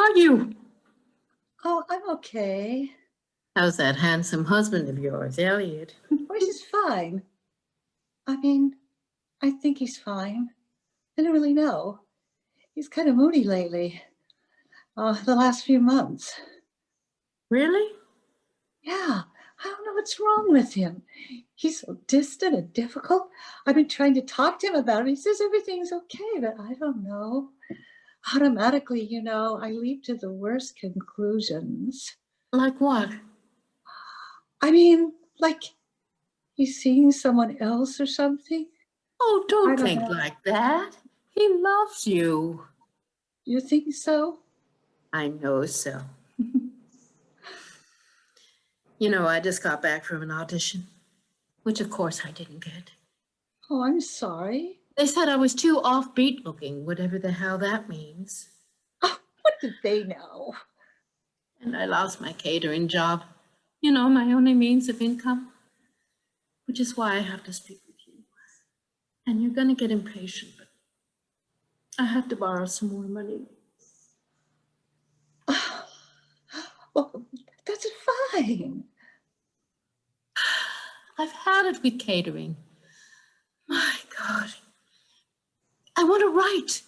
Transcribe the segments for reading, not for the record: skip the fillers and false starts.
are you? Oh, I'm okay. How's that handsome husband of yours, Elliot? Oh, he's fine. I mean, I think he's fine. I don't really know. He's kind of moody lately. The last few months. Really? Yeah, I don't know what's wrong with him. He's so distant and difficult. I've been trying to talk to him about it. He says everything's okay, but I don't know. Automatically, I leap to the worst conclusions. Like what? I mean, like he's seeing someone else or something. Oh, I don't don't think know. like that. He loves you. You think so? I know so. You know, I just got back from an audition, which of course I didn't get. Oh, I'm sorry. They said I was too offbeat looking, whatever the hell that means. Oh, what did they know? And I lost my catering job. You know, my only means of income. Which is why I have to speak with you. And you're gonna get impatient, but I have to borrow some more money. Well, that's fine. I've had it with catering. My God. I want to write.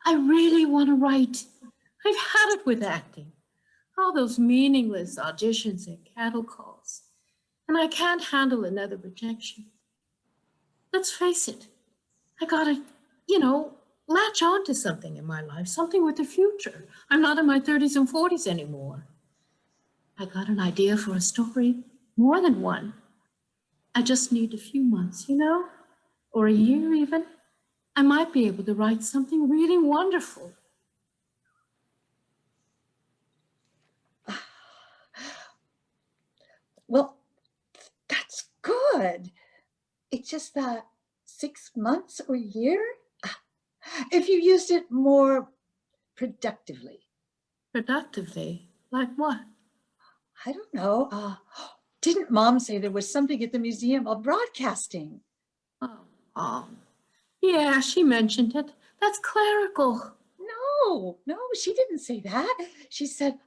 I really want to write. I've had it with acting. All those meaningless auditions and cattle calls. And I can't handle another rejection. Let's face it. I gotta, latch on to something in my life, something with a future. I'm not in my 30s and 40s anymore. I got an idea for a story, more than one. I just need a few months, or a year even. I might be able to write something really wonderful. Well, that's good. It's just that 6 months or a year, if you used it more productively. Productively? Like what? I don't know. Didn't Mom say there was something at the Museum of Broadcasting? Oh, yeah, she mentioned it. That's clerical. No, she didn't say that. She said,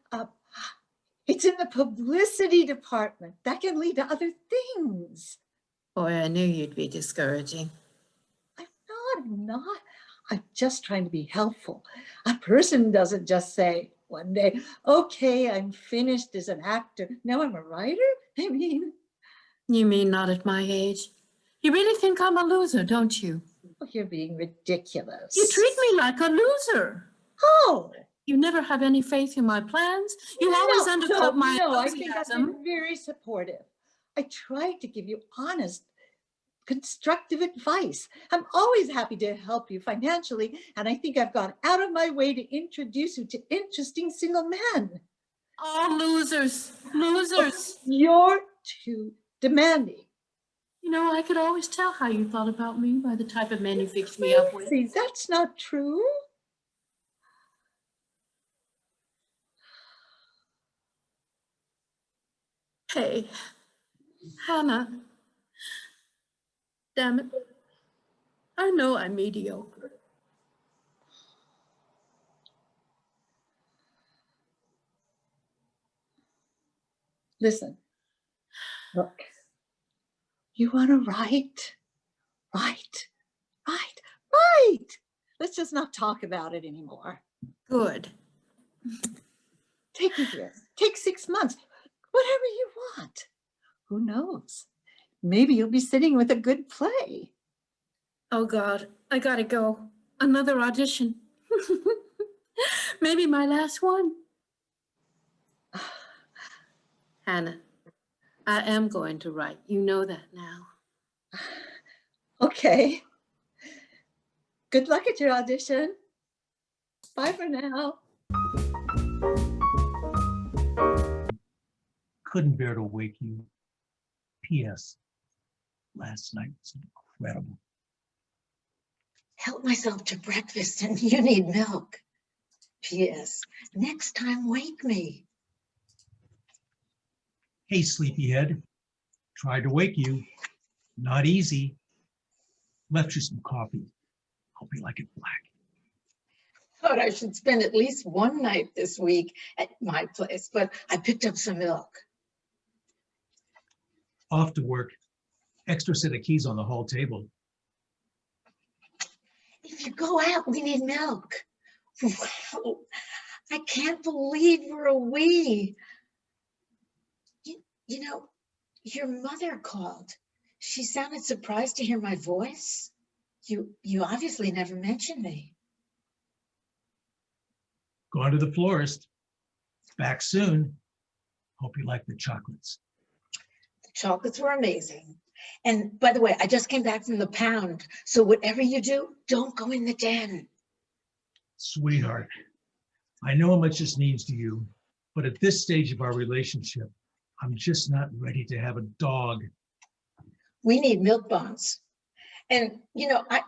it's in the publicity department. That can lead to other things. Boy, I knew you'd be discouraging. I'm not. I'm just trying to be helpful. A person doesn't just say one day, okay, I'm finished as an actor. Now I'm a writer? I mean. You mean not at my age? You really think I'm a loser, don't you? Oh, you're being ridiculous. You treat me like a loser. Oh. You never have any faith in my plans. You always undercut my enthusiasm. I think I've been very supportive. I tried to give you honest, constructive advice. I'm always happy to help you financially, and I think I've gone out of my way to introduce you to interesting single men. Oh, losers. Losers. You're too demanding. You know, I could always tell how you thought about me by the type of men you fixed me up with. See, that's not true. Hey, Hannah. Damn it. I know I'm mediocre. Listen, look, you want to write? Write. Let's just not talk about it anymore. Good. Take a year, take 6 months, whatever you want. Who knows? Maybe you'll be sitting with a good play. Oh God, I gotta go. Another audition. Maybe my last one. Hannah, I am going to write. You know that now. Okay. Good luck at your audition. Bye for now. Couldn't bear to wake you. P.S. Last night was incredible. Help myself to breakfast and you need milk. P.S. Next time, wake me. Hey, sleepyhead. Tried to wake you. Not easy. Left you some coffee. Hope you like it black. thought I should spend at least one night this week at my place, but I picked up some milk. Off to work. Extra set of keys on the hall table. If you go out, we need milk. Wow, I can't believe we're a we. You know, your mother called. She sounded surprised to hear my voice. You obviously never mentioned me. Gone to the florist. Back soon. Hope you like the chocolates. The chocolates were amazing. And by the way, I just came back from the pound. So whatever you do, don't go in the den. Sweetheart, I know how much this means to you, but at this stage of our relationship, I'm just not ready to have a dog. We need milk bones. And, you know, I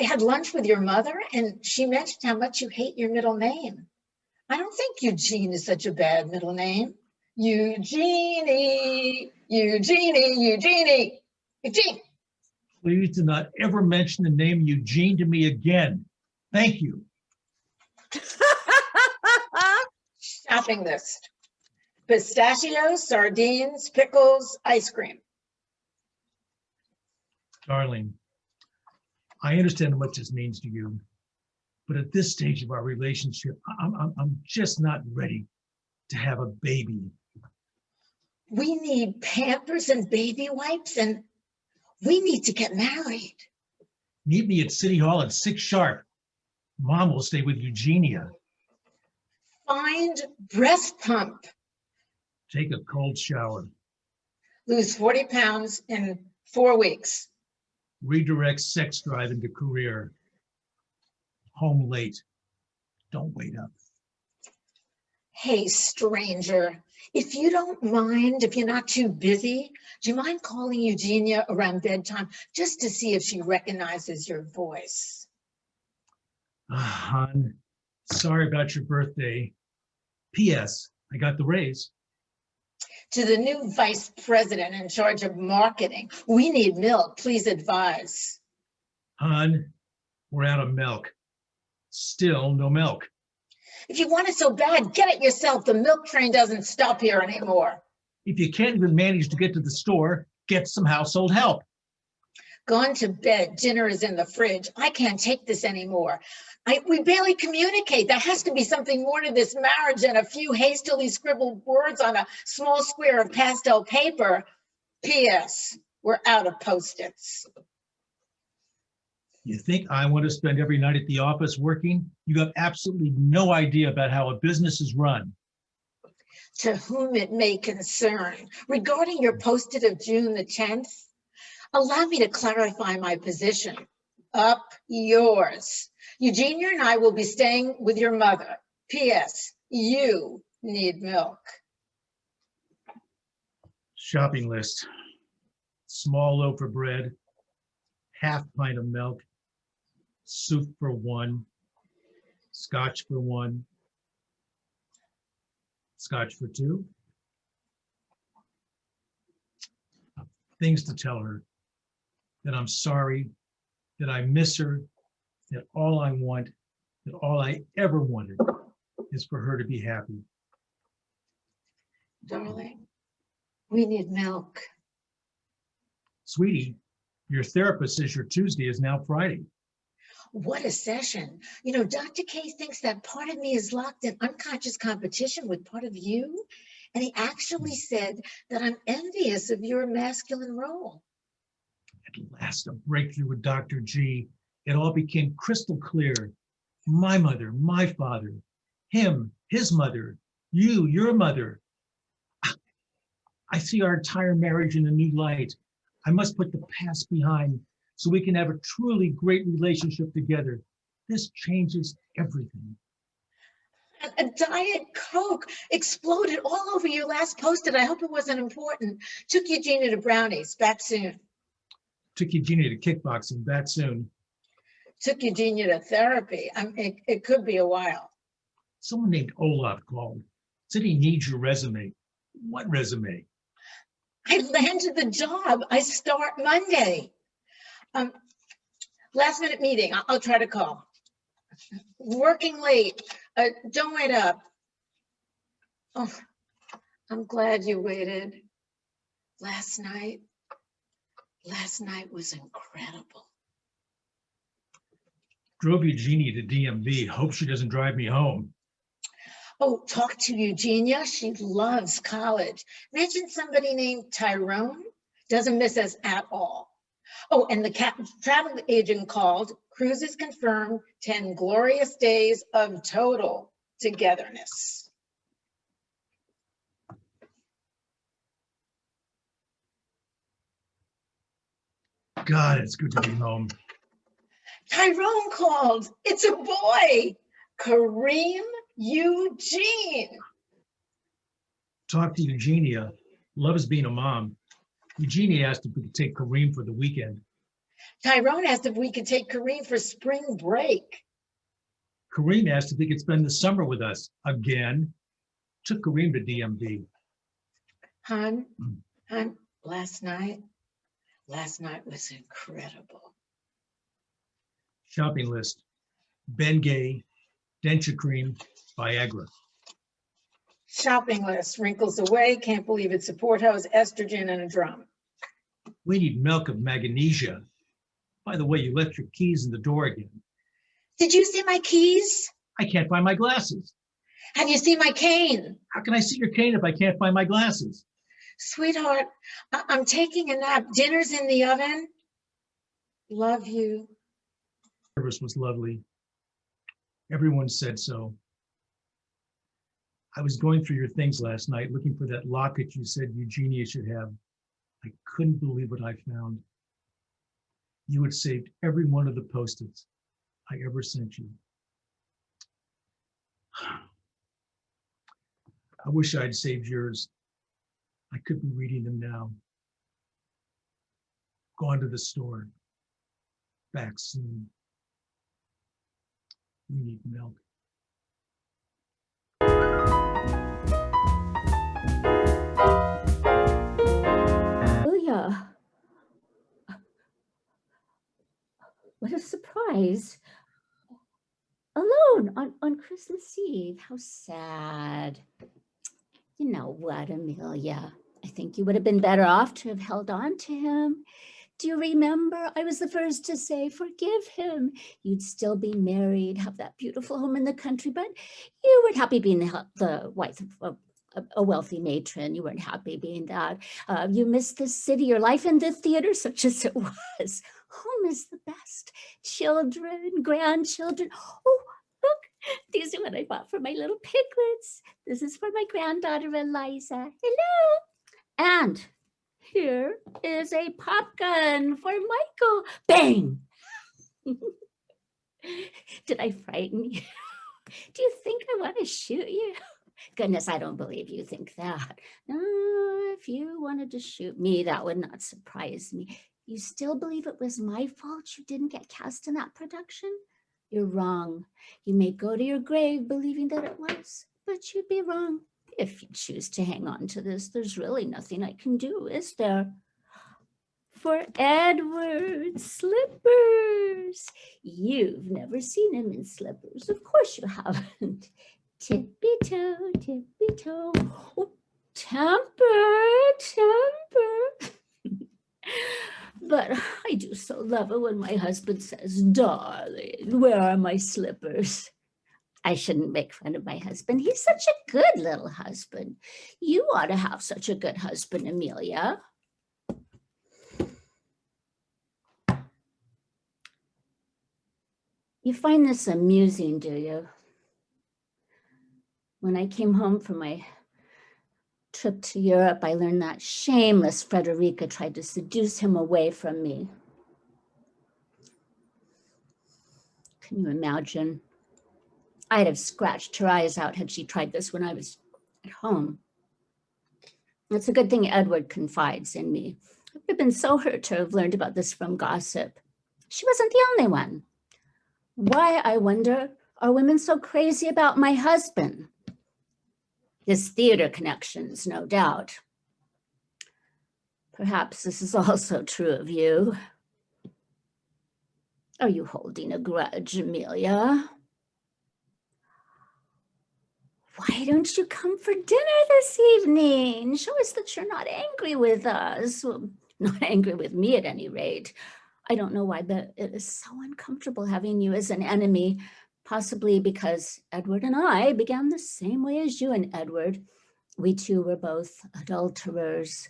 had lunch with your mother and she mentioned how much you hate your middle name. I don't think Eugene is such a bad middle name. Eugenie, Eugenie, Eugenie, Eugene. Please do not ever mention the name Eugene to me again. Thank you. Shopping list. Pistachios, sardines, pickles, ice cream. Darling, I understand how much this means to you, but at this stage of our relationship, I'm just not ready to have a baby. We need Pampers and baby wipes, and we need to get married. Meet me at City Hall at 6 sharp. Mom will stay with Eugenia. Find breast pump. Take a cold shower. Lose 40 pounds in 4 weeks. Redirect sex drive into career. Home late. Don't wait up. Hey, stranger, if you don't mind, if you're not too busy, do you mind calling Eugenia around bedtime just to see if she recognizes your voice? Hon, sorry about your birthday. P.S. I got the raise. To the new vice president in charge of marketing, we need milk. Please advise. Hon, we're out of milk. Still no milk. If you want it so bad, get it yourself. The milk train doesn't stop here anymore. If you can't even manage to get to the store, get some household help. Gone to bed, dinner is in the fridge. I can't take this anymore. We barely communicate. There has to be something more to this marriage than a few hastily scribbled words on a small square of pastel paper. P.S. We're out of Post-its. You think I want to spend every night at the office working? You have absolutely no idea about how a business is run. To whom it may concern, regarding your Post-it of June the 10th, allow me to clarify my position. Up yours. Eugenia and I will be staying with your mother. P.S. You need milk. Shopping list. Small loaf of bread, half pint of milk, soup for 1, scotch for 1, scotch for 2. Things to tell her that I'm sorry, that I miss her, that all I want, that all I ever wanted is for her to be happy. Darling, we need milk. Sweetie, your therapist says your Tuesday is now Friday. What a session. You know, Dr. K thinks that part of me is locked in unconscious competition with part of you. And he actually said that I'm envious of your masculine role. At last, a breakthrough with Dr. G. It all became crystal clear. My mother, my father, him, his mother, you, your mother. I see our entire marriage in a new light. I must put the past behind so we can have a truly great relationship together. This changes everything. A Diet Coke exploded all over your last Post-it. I hope it wasn't important. Took Eugenia to Brownies. Back soon. Took Eugenia to kickboxing, back soon. Took Eugenia to therapy. It could be a while. Someone named Olaf called. Said he needs your resume. What resume? I landed the job. I start Monday. Last minute meeting. I'll try to call. Working late. Don't wait up. Oh, I'm glad you waited. Last night was incredible. Drove Eugenia to DMV. Hope she doesn't drive me home. Oh, talk to Eugenia. She loves college. Mention somebody named Tyrone. Doesn't miss us at all. Oh, and the travel agent called. Cruise is confirmed. 10 glorious days of total togetherness. God, it's good to be home. Tyrone called. It's a boy. Kareem Eugene. Talked to Eugenia. Loves being a mom. Eugenia asked if we could take Kareem for the weekend. Tyrone asked if we could take Kareem for spring break. Kareem asked if he could spend the summer with us again. Took Kareem to DMV. Hon, last night was incredible. Shopping list. Bengay, denture cream, Viagra. Shopping list, wrinkles away, can't believe it's a porthouse, estrogen and a drum. We need milk of magnesia. By the way, you left your keys in the door again. Did you see my keys? I can't find my glasses. Have you seen my cane? How can I see your cane if I can't find my glasses? Sweetheart, I'm taking a nap. Dinner's in the oven. Love you. Service was lovely. Everyone said so. I was going through your things last night, looking for that locket you said Eugenia should have. I couldn't believe what I found. You had saved every one of the Post-its I ever sent you. I wish I'd saved yours. I could be reading them now. Gone to the store. Back soon. We need milk. Julia, what a surprise. Alone on Christmas Eve. How sad. You know what, Amelia? I think you would have been better off to have held on to him. Do you remember? I was the first to say, forgive him. You'd still be married, have that beautiful home in the country, but you weren't happy being the wife of a wealthy matron. You weren't happy being that. You missed the city, your life in the theater, such as it was. Home is the best. Children, grandchildren. Oh, look, these are what I bought for my little piglets. This is for my granddaughter, Eliza. Hello. And here is a pop gun for Michael. Bang! Did I frighten you? Do you think I want to shoot you? Goodness, I don't believe you think that. No, if you wanted to shoot me, that would not surprise me. You still believe it was my fault you didn't get cast in that production? You're wrong. You may go to your grave believing that it was, but you'd be wrong. If you choose to hang on to this, there's really nothing I can do, is there? For Edward, slippers. You've never seen him in slippers. Of course you haven't. Tippy-toe, tippy-toe. Oh, temper, temper. But I do so love it when my husband says, darling, where are my slippers? I shouldn't make fun of my husband. He's such a good little husband. You ought to have such a good husband, Amelia. You find this amusing, do you? When I came home from my trip to Europe, I learned that shameless Frederica tried to seduce him away from me. Can you imagine? I'd have scratched her eyes out had she tried this when I was at home. It's a good thing Edward confides in me. I would have been so hurt to have learned about this from gossip. She wasn't the only one. Why, I wonder, are women so crazy about my husband? His theater connections, no doubt. Perhaps this is also true of you. Are you holding a grudge, Amelia? Why don't you come for dinner this evening? Show us that you're not angry with us. Well, not angry with me at any rate. I don't know why, but it is so uncomfortable having you as an enemy, possibly because Edward and I began the same way as you and Edward. We too were both adulterers.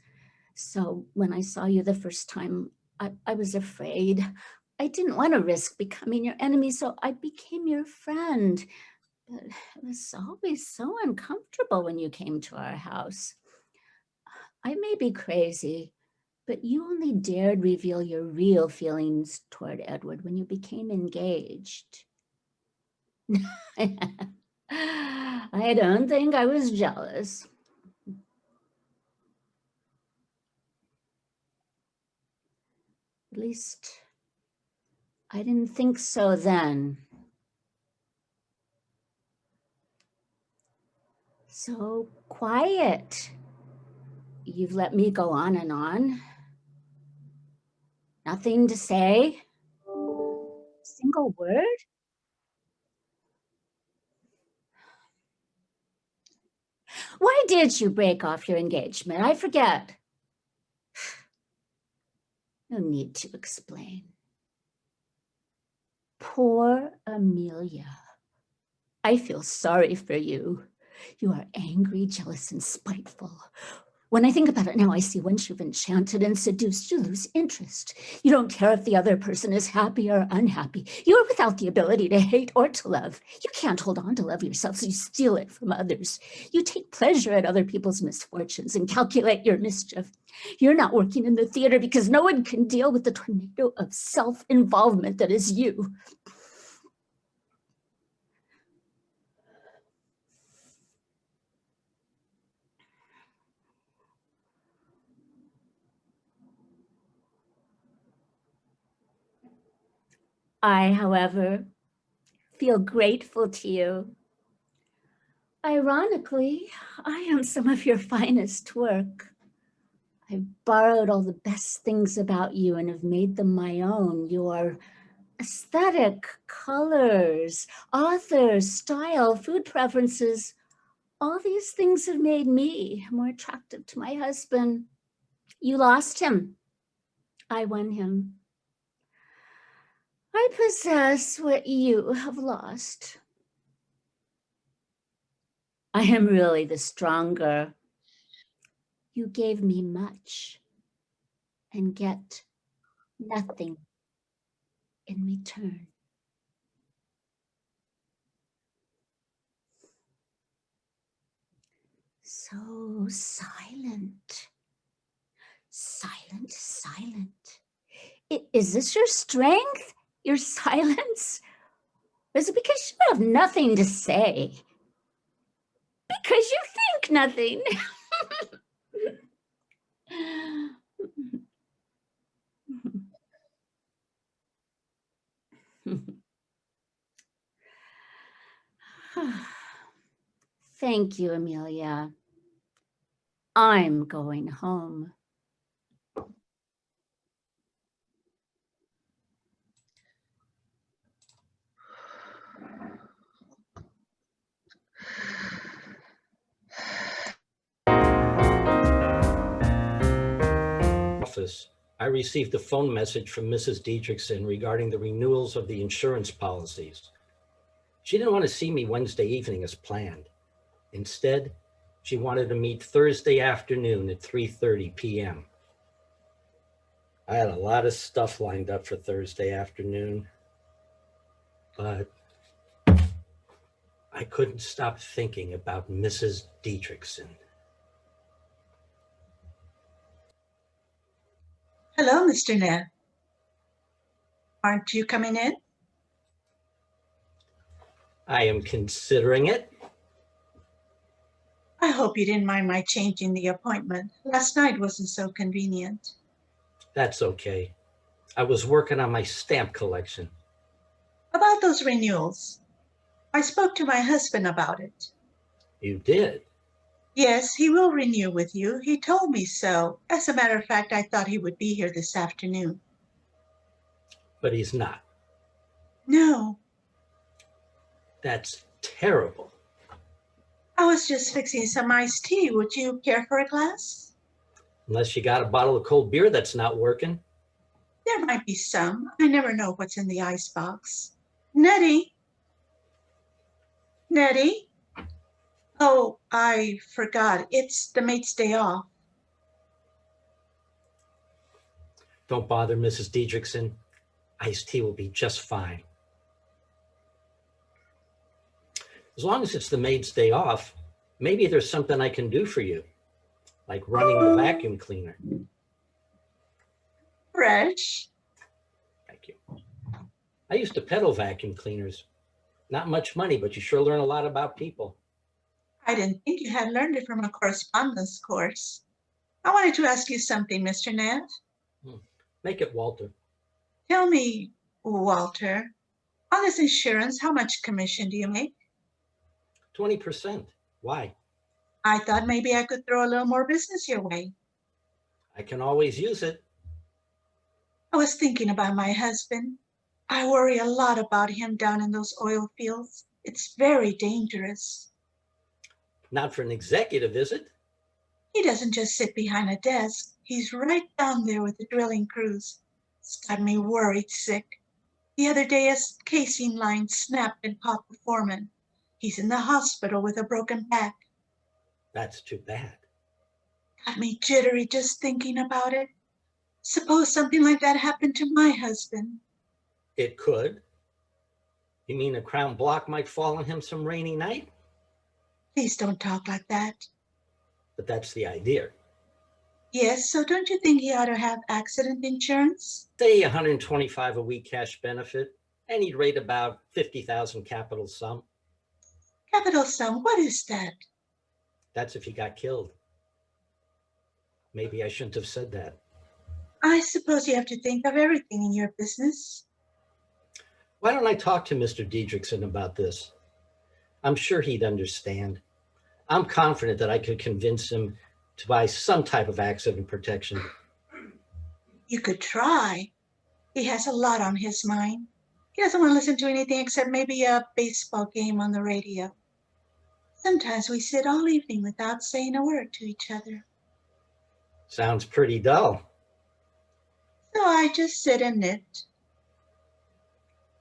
So when I saw you the first time, I was afraid. I didn't want to risk becoming your enemy, so I became your friend. But it was always so uncomfortable when you came to our house. I may be crazy, but you only dared reveal your real feelings toward Edward when you became engaged. I don't think I was jealous. At least, I didn't think so then. So quiet. You've let me go on and on. Nothing to say. Single word? Why did you break off your engagement? I forget. No need to explain. Poor Amelia. I feel sorry for you. You are angry, jealous, and spiteful. When I think about it now, I see once you've enchanted and seduced, you lose interest. You don't care if the other person is happy or unhappy. You are without the ability to hate or to love. You can't hold on to love yourself, so you steal it from others. You take pleasure at other people's misfortunes and calculate your mischief. You're not working in the theater because no one can deal with the tornado of self-involvement that is you. I, however, feel grateful to you. Ironically, I am some of your finest work. I've borrowed all the best things about you and have made them my own. Your aesthetic, colors, authors, style, food preferences, all these things have made me more attractive to my husband. You lost him. I won him. I possess what you have lost. I am really the stronger. You gave me much and get nothing in return. So silent, silent, silent. Is this your strength, your silence? Or is it because you have nothing to say? Because you think nothing. Thank you, Amelia. I'm going home. Office, I received a phone message from Mrs. Dietrichson regarding the renewals of the insurance policies. She didn't want to see me Wednesday evening as planned. Instead, she wanted to meet Thursday afternoon at 3:30 p.m. I had a lot of stuff lined up for Thursday afternoon, but I couldn't stop thinking about Mrs. Dietrichson. Hello, Mr. Ned. Aren't you coming in? I am considering it. I hope you didn't mind my changing the appointment. Last night wasn't so convenient. That's okay. I was working on my stamp collection. About those renewals, I spoke to my husband about it. You did? Yes, he will renew with you. He told me so. As a matter of fact, I thought he would be here this afternoon. But he's not. No, That's terrible. was just fixing some iced tea. Would you care for a glass? Unless you got a bottle of cold beer that's not working. There might be some. I never know what's in the icebox. Nettie? Nettie? Oh, I forgot. It's the mate's day off. Don't bother, Mrs. Diedrichson. Iced tea will be just fine. As long as it's the maid's day off, maybe there's something I can do for you, like running the vacuum cleaner. Fresh. Thank you. I used to peddle vacuum cleaners. Not much money, but you sure learn a lot about people. I didn't think you had learned it from a correspondence course. I wanted to ask you something, Mr. Neff. Make it Walter. Tell me, Walter, on this insurance, how much commission do you make? 20%. Why? I thought maybe I could throw a little more business your way. I can always use it. I was thinking about my husband. I worry a lot about him down in those oil fields. It's very dangerous. Not for an executive, is it? He doesn't just sit behind a desk. He's right down there with the drilling crews. It's got me worried sick. The other day, a casing line snapped and caught the foreman. He's in the hospital with a broken back. That's too bad. Got me jittery just thinking about it. Suppose something like that happened to my husband. It could. You mean a crown block might fall on him some rainy night? Please don't talk like that. But that's the idea. Yes, so don't you think he ought to have accident insurance? Say 125 a week cash benefit, and he'd rate about 50,000 capital sum. Capital sum, what is that? That's if he got killed. Maybe I shouldn't have said that. I suppose you have to think of everything in your business. Why don't I talk to Mr. Diedrichson about this? I'm sure he'd understand. I'm confident that I could convince him to buy some type of accident protection. You could try. He has a lot on his mind. He doesn't want to listen to anything except maybe a baseball game on the radio. Sometimes we sit all evening without saying a word to each other. Sounds pretty dull. So I just sit and knit.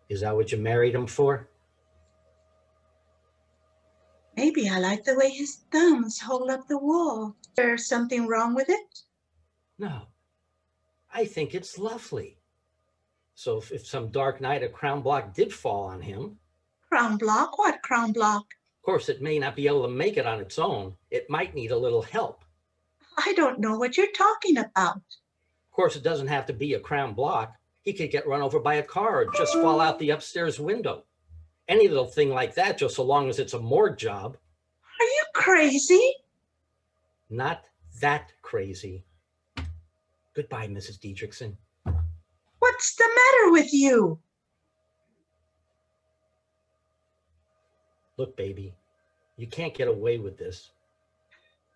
Is that what you married him for? Maybe I like the way his thumbs hold up the wall. Is there something wrong with it? No, I think it's lovely. So if some dark night a crown block did fall on him, Crown block? What crown block? of course, it may not be able to make it on its own. It might need a little help. I don't know what you're talking about. Of course, it doesn't have to be a crown block. He could get run over by a car or just fall out the upstairs window. Any little thing like that, just so long as it's a morgue job. Are you crazy? Not that crazy. Goodbye, Mrs. Diedrichson. What's the matter with you? Look, baby, you can't get away with this.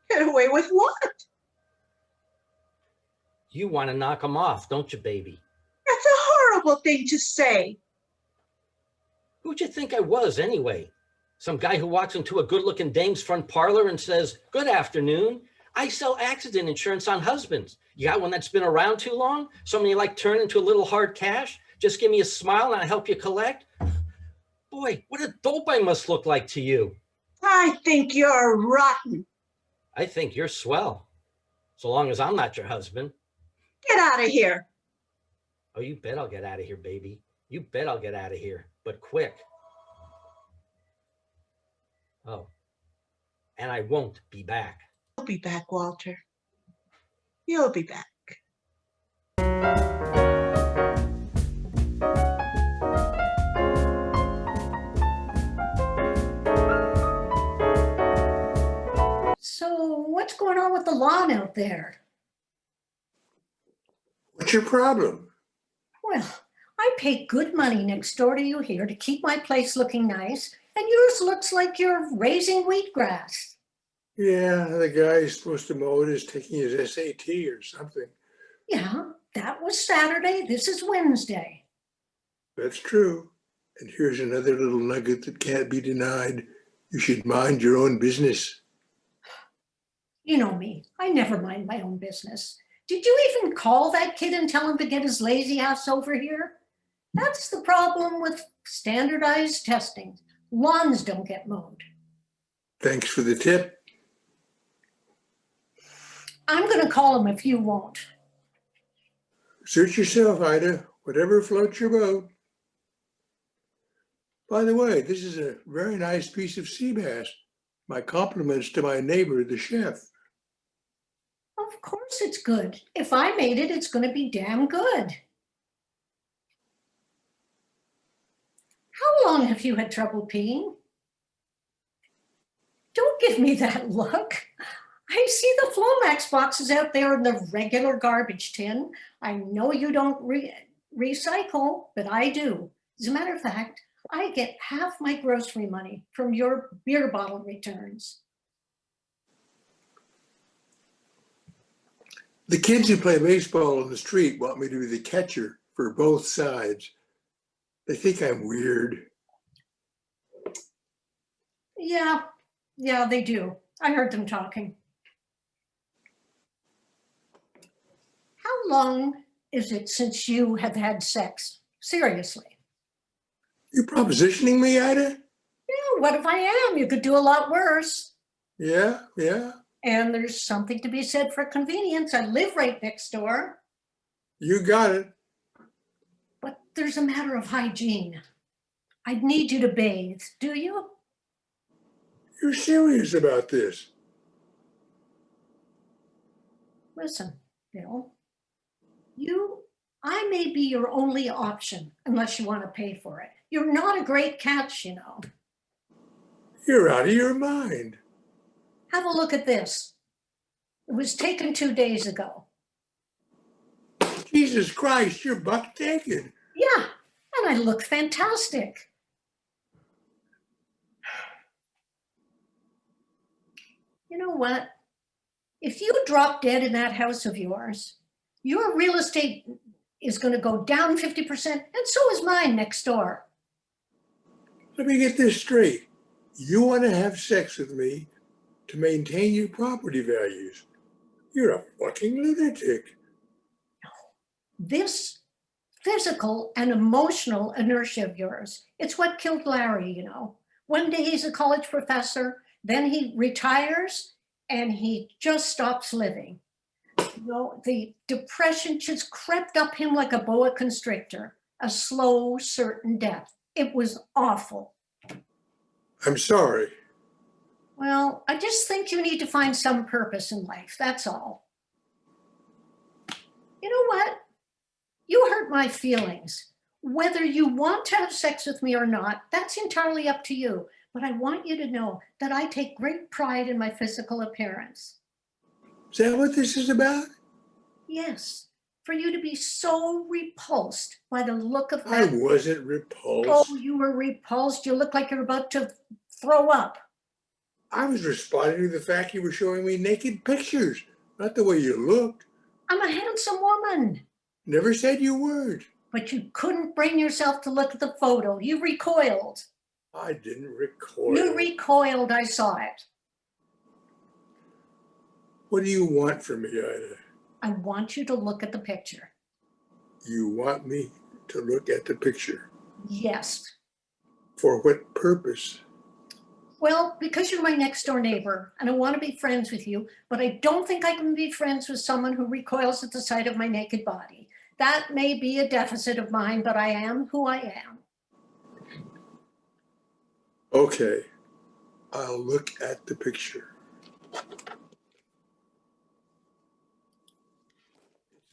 Get away with what? You want to knock him off, don't you, baby? That's a horrible thing to say. Who'd you think I was, anyway? Some guy who walks into a good-looking dame's front parlor and says, "Good afternoon. I sell accident insurance on husbands. You got one that's been around too long? Something you like turn into a little hard cash? Just give me a smile and I'll help you collect?" Boy, what a dope I must look like to you. I think you're rotten. I think you're swell. So long as I'm not your husband. Get out of here. Oh, you bet I'll get out of here, baby. You bet I'll get out of here, but quick. Oh, and I won't be back. You'll be back, Walter. You'll be back. So what's going on with the lawn out there? What's your problem? Well, I pay good money next door to you here to keep my place looking nice, and yours looks like you're raising wheatgrass. Yeah, the guy who's supposed to mow it is taking his SAT or something. Yeah, that was Saturday. This is Wednesday. That's true. And here's another little nugget that can't be denied. You should mind your own business. You know me, I never mind my own business. Did you even call that kid and tell him to get his lazy ass over here? That's the problem with standardized testing. Lawns don't get mowed. Thanks for the tip. I'm gonna call him if you won't. Suit yourself, Ida. Whatever floats your boat. By the way, this is a very nice piece of sea bass. My compliments to my neighbor, the chef. Of course it's good. If I made it, it's gonna be damn good. How long have you had trouble peeing? Don't give me that look. I see the Flomax boxes out there in the regular garbage tin. I know you don't recycle, but I do. As a matter of fact, I get half my grocery money from your beer bottle returns. The kids who play baseball on the street want me to be the catcher for both sides. They think I'm weird. Yeah, they do. I heard them talking. How long is it since you have had sex? Seriously. You propositioning me, Ida? Yeah, what if I am? You could do a lot worse. Yeah. And there's something to be said for convenience. I live right next door. You got it. But there's a matter of hygiene. I'd need you to bathe, do you? You're serious about this? Listen, Bill, I may be your only option unless you want to pay for it. You're not a great catch, you know. You're out of your mind. Have a look at this. It was taken 2 days ago. Jesus Christ, you're buck naked. Yeah, and I look fantastic. You know what? If you drop dead in that house of yours, your real estate is going to go down 50%, and so is mine next door. Let me get this straight. You want to have sex with me to maintain your property values. You're a fucking lunatic. This physical and emotional inertia of yours, it's what killed Larry, you know. One day he's a college professor, then he retires and he just stops living. You know, the depression just crept up him like a boa constrictor, a slow, certain death. It was awful. I'm sorry. Well, I just think you need to find some purpose in life, that's all. You know what? You hurt my feelings. Whether you want to have sex with me or not, that's entirely up to you. But I want you to know that I take great pride in my physical appearance. Is that what this is about? Yes, for you to be so repulsed by the look of I that. wasn't repulsed. Oh, you were repulsed. You look like you're about to throw up. I was responding to the fact you were showing me naked pictures, not the way you looked. I'm a handsome woman. Never said you weren't. But you couldn't bring yourself to look at the photo. You recoiled. I didn't recoil. You recoiled, I saw it. What do you want from me, Ida? I want you to look at the picture. You want me to look at the picture? Yes. For what purpose? Well, because you're my next door neighbor and I want to be friends with you, but I don't think I can be friends with someone who recoils at the sight of my naked body. That may be a deficit of mine, but I am who I am. Okay, I'll look at the picture.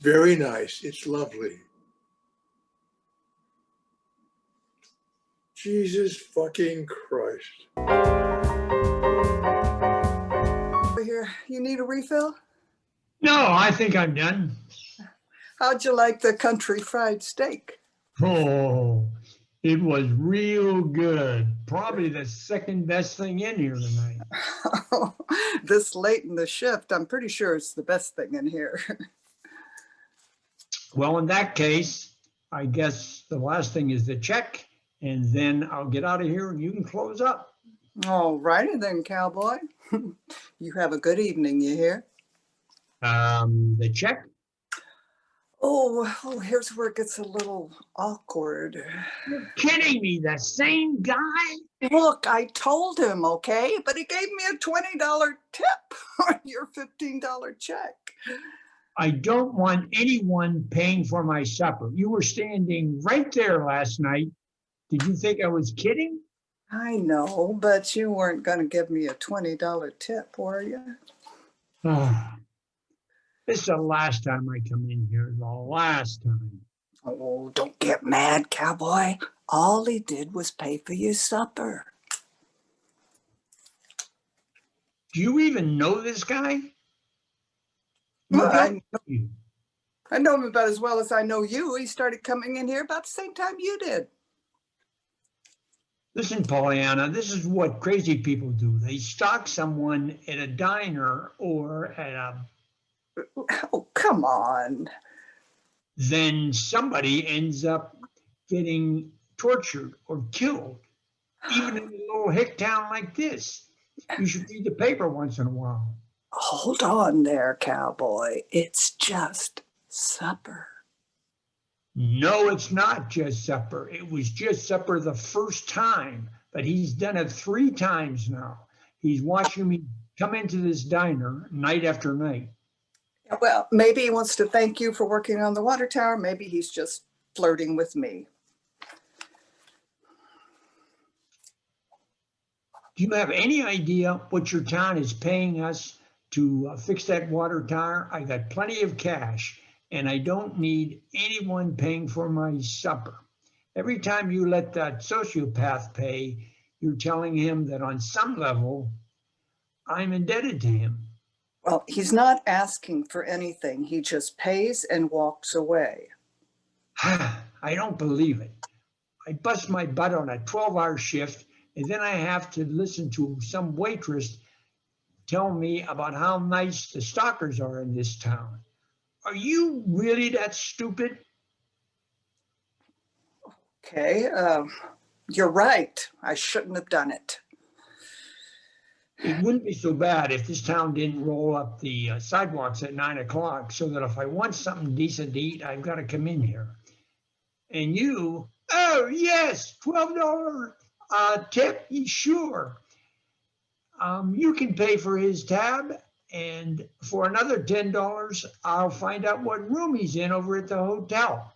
Very nice, it's lovely. Jesus fucking Christ. Over here, you need a refill? No, I think I'm done. How'd you like the country fried steak? Oh, it was real good. Probably the second best thing in here tonight. This late in the shift, I'm pretty sure it's the best thing in here. Well, in that case, I guess the last thing is the check, and then I'll get out of here and you can close up. All righty then, cowboy. You have a good evening, you hear? The check? Oh, here's where it gets a little awkward. You're kidding me, the same guy? Look, I told him, okay, but he gave me a $20 tip on your $15 check. I don't want anyone paying for my supper. You were standing right there last night. Did you think I was kidding? I know, but you weren't going to give me a $20 tip, were you? This is the last time I come in here, the last time. Oh, don't get mad, cowboy. All he did was pay for your supper. Do you even know this guy? Well, You. I know him about as well as I know you. He started coming in here about the same time you did. Listen, Pollyanna, this is what crazy people do. They stalk someone at a diner or at a... Oh, come on. Then somebody ends up getting tortured or killed, even in a little hick town like this. You should read the paper once in a while. Hold on there, cowboy. It's just supper. No, it's not just supper. It was just supper the first time, but he's done it 3 times now. He's watching me come into this diner night after night. Well, maybe he wants to thank you for working on the water tower. Maybe he's just flirting with me. Do you have any idea what your town is paying us to fix that water tower? I got plenty of cash and I don't need anyone paying for my supper. Every time you let that sociopath pay, you're telling him that on some level, I'm indebted to him. Well, he's not asking for anything. He just pays and walks away. I don't believe it. I bust my butt on a 12-hour shift, and then I have to listen to some waitress tell me about how nice the stalkers are in this town. Are you really that stupid? Okay, you're right. I shouldn't have done it. It wouldn't be so bad if this town didn't roll up the sidewalks at 9 o'clock so that if I want something decent to eat, I've got to come in here. And you, oh yes, $12 tip, sure. You can pay for his tab, and for another $10, I'll find out what room he's in over at the hotel.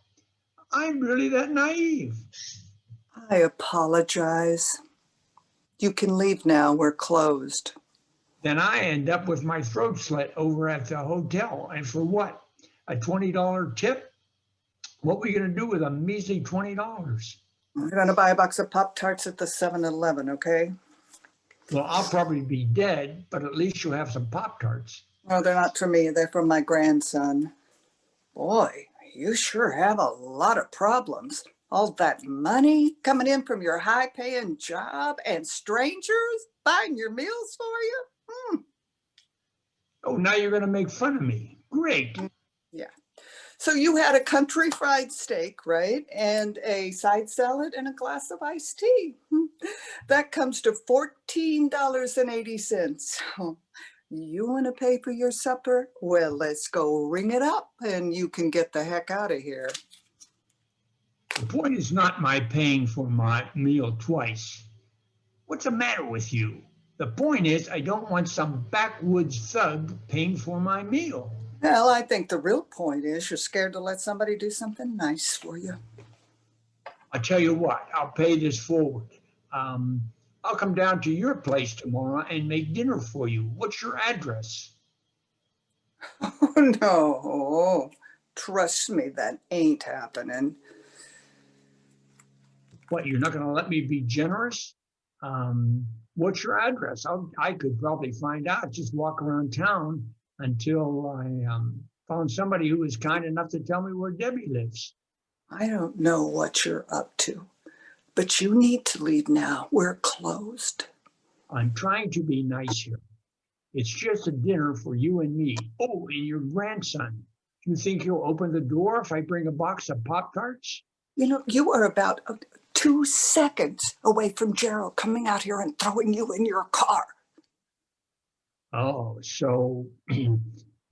I'm really that naive. I apologize. You can leave now. We're closed. Then I end up with my throat slit over at the hotel. And for what? A $20 tip? What were you going to do with a measly $20? I'm going to buy a box of Pop-Tarts at the 7-Eleven, okay? Well, I'll probably be dead, but at least you'll have some Pop-Tarts. No, they're not for me. They're for my grandson. Boy, you sure have a lot of problems. All that money coming in from your high-paying job and strangers buying your meals for you? Oh, now you're going to make fun of me. Great. Yeah. So you had a country fried steak, right? And a side salad and a glass of iced tea. That comes to $14.80. You want to pay for your supper? Well, let's go ring it up and you can get the heck out of here. The point is not my paying for my meal twice. What's the matter with you? The point is I don't want some backwoods thug paying for my meal. Well, I think the real point is you're scared to let somebody do something nice for you. I'll tell you what, I'll pay this forward. I'll come down to your place tomorrow and make dinner for you. What's your address? Oh, no. Trust me, that ain't happening. What, you're not going to let me be generous? What's your address? I could probably find out, just walk around town until I found somebody who was kind enough to tell me where Debbie lives. I don't know what you're up to, but you need to leave now. We're closed. I'm trying to be nice here. It's just a dinner for you and me. Oh, and your grandson. Do you think he'll open the door if I bring a box of Pop-Tarts? You know, you are about 2 seconds away from Gerald coming out here and throwing you in your car. Oh, so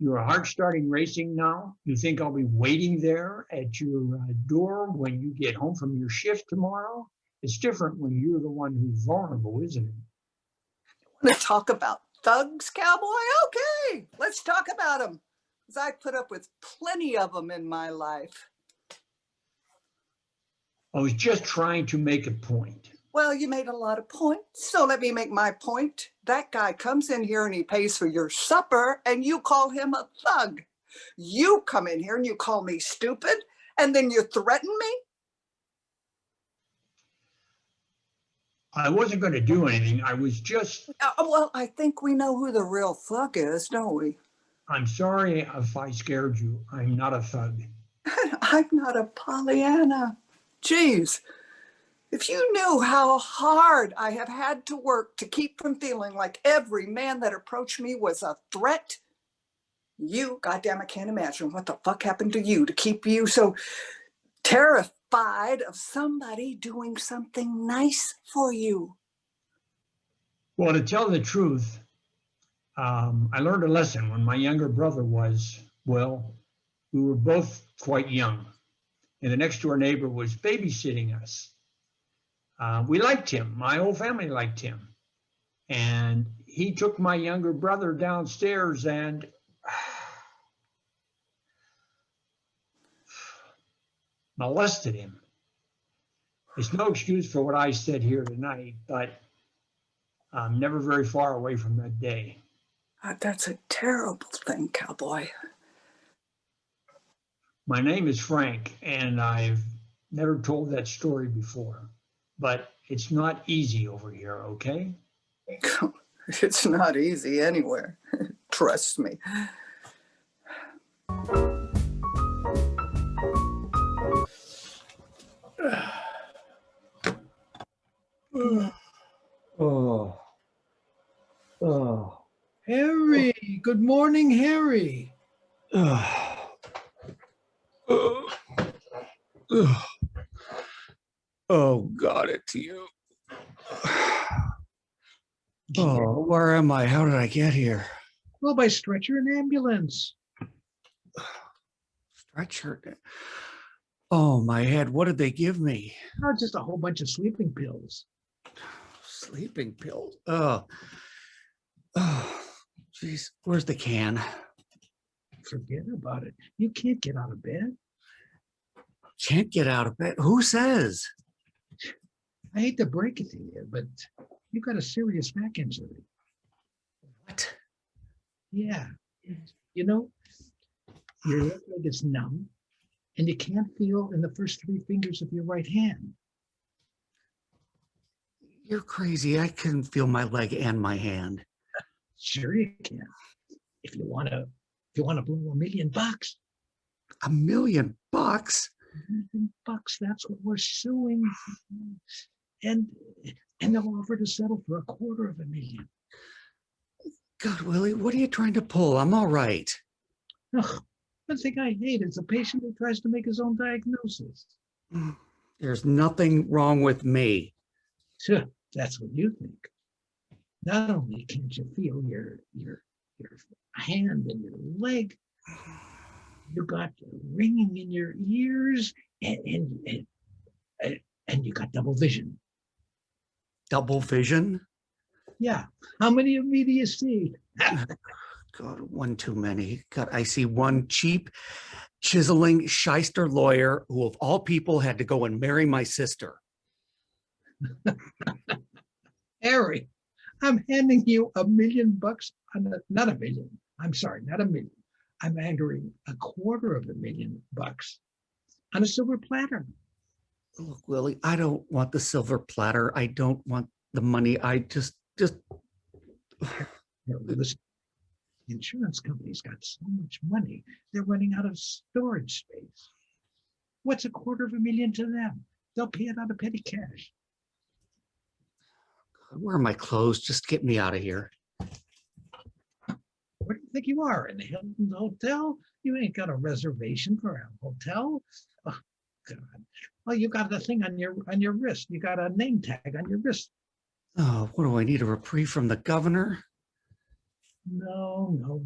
your heart starting racing now? You think I'll be waiting there at your door when you get home from your shift tomorrow? It's different when you're the one who's vulnerable, isn't it? Want to talk about thugs, cowboy? Okay, let's talk about them. Because I put up with plenty of them in my life. I was just trying to make a point. Well, you made a lot of points, so let me make my point. That guy comes in here and he pays for your supper and you call him a thug. You come in here and you call me stupid and then you threaten me? I wasn't going to do anything. I was just, Well, I think we know who the real thug is, don't we? I'm sorry if I scared you. I'm not a thug. I'm not a Pollyanna. Jeez, if you knew how hard I have had to work to keep from feeling like every man that approached me was a threat, you goddamn can't imagine what the fuck happened to you to keep you so terrified of somebody doing something nice for you. Well, to tell the truth, I learned a lesson when my younger brother was, well, we were both quite young. And the next door neighbor was babysitting us. We liked him. My whole family liked him. And he took my younger brother downstairs and molested him. It's no excuse for what I said here tonight, but I'm never very far away from that day. That's a terrible thing, cowboy. My name is Frank, and I've never told that story before, but it's not easy over here, okay? It's not easy anywhere. Trust me. Oh. Harry, good morning, Harry. Oh, got it to you. Oh, where am I? How did I get here? Well, by stretcher and ambulance. Stretcher. Oh, my head. What did they give me? Oh, just a whole bunch of sleeping pills. Sleeping pills. Oh, geez. Where's the can? Forget about it. You can't get out of bed. Can't get out of bed. Who says? I hate to break it to you, but you got a serious back injury. What? Yeah. You know, your left leg is numb and you can't feel in the first 3 fingers of your right hand. You're crazy. I can feel my leg and my hand. Sure you can. If you want to blow $1 million. $1 million? $1 million, that's what we're suing. And they'll offer to settle for $250,000. God, Willie, what are you trying to pull? I'm all right. Ugh, one thing I hate is a patient who tries to make his own diagnosis. There's nothing wrong with me. Sure, that's what you think. Not only can't you feel your hand and your leg, you got ringing in your ears and you got double vision. Double vision? Yeah. How many of me do you see? God, one too many. God, I see one cheap, chiseling shyster lawyer who of all people had to go and marry my sister. Harry, I'm handing you $1 million on not $1 million. I'm sorry, not $1 million. I'm angering $250,000 on a silver platter. Look, Willie, I don't want the silver platter. I don't want the money. I just. Listen, the insurance company's got so much money, they're running out of storage space. What's $250,000 to them? They'll pay it out of petty cash. Where are my clothes? Just get me out of here. Where do you think you are? In the Hilton Hotel? You ain't got a reservation for a hotel? God. Oh, you got the thing on your wrist. You got a name tag on your wrist. Oh, what do I need? A reprieve from the governor? No.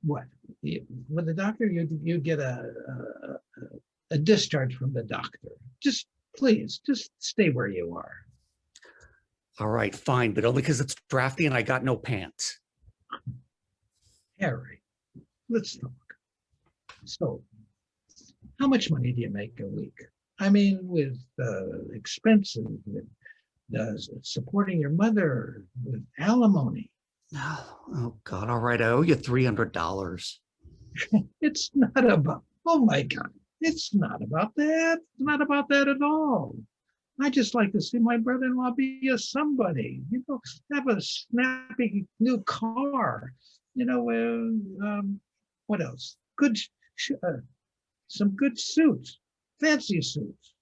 What? With the doctor, you get a discharge from the doctor. Just please, just stay where you are. All right, fine, but only because it's drafty and I got no pants. Harry, let's talk. So, how much money do you make a week? I mean, with expenses, with supporting your mother, with alimony. Oh God, all right, I owe you $300. It's not about, oh my God, it's not about that. It's not about that at all. I just like to see my brother-in-law be a somebody, have a snappy new car, what else? Some good suits, fancy suits,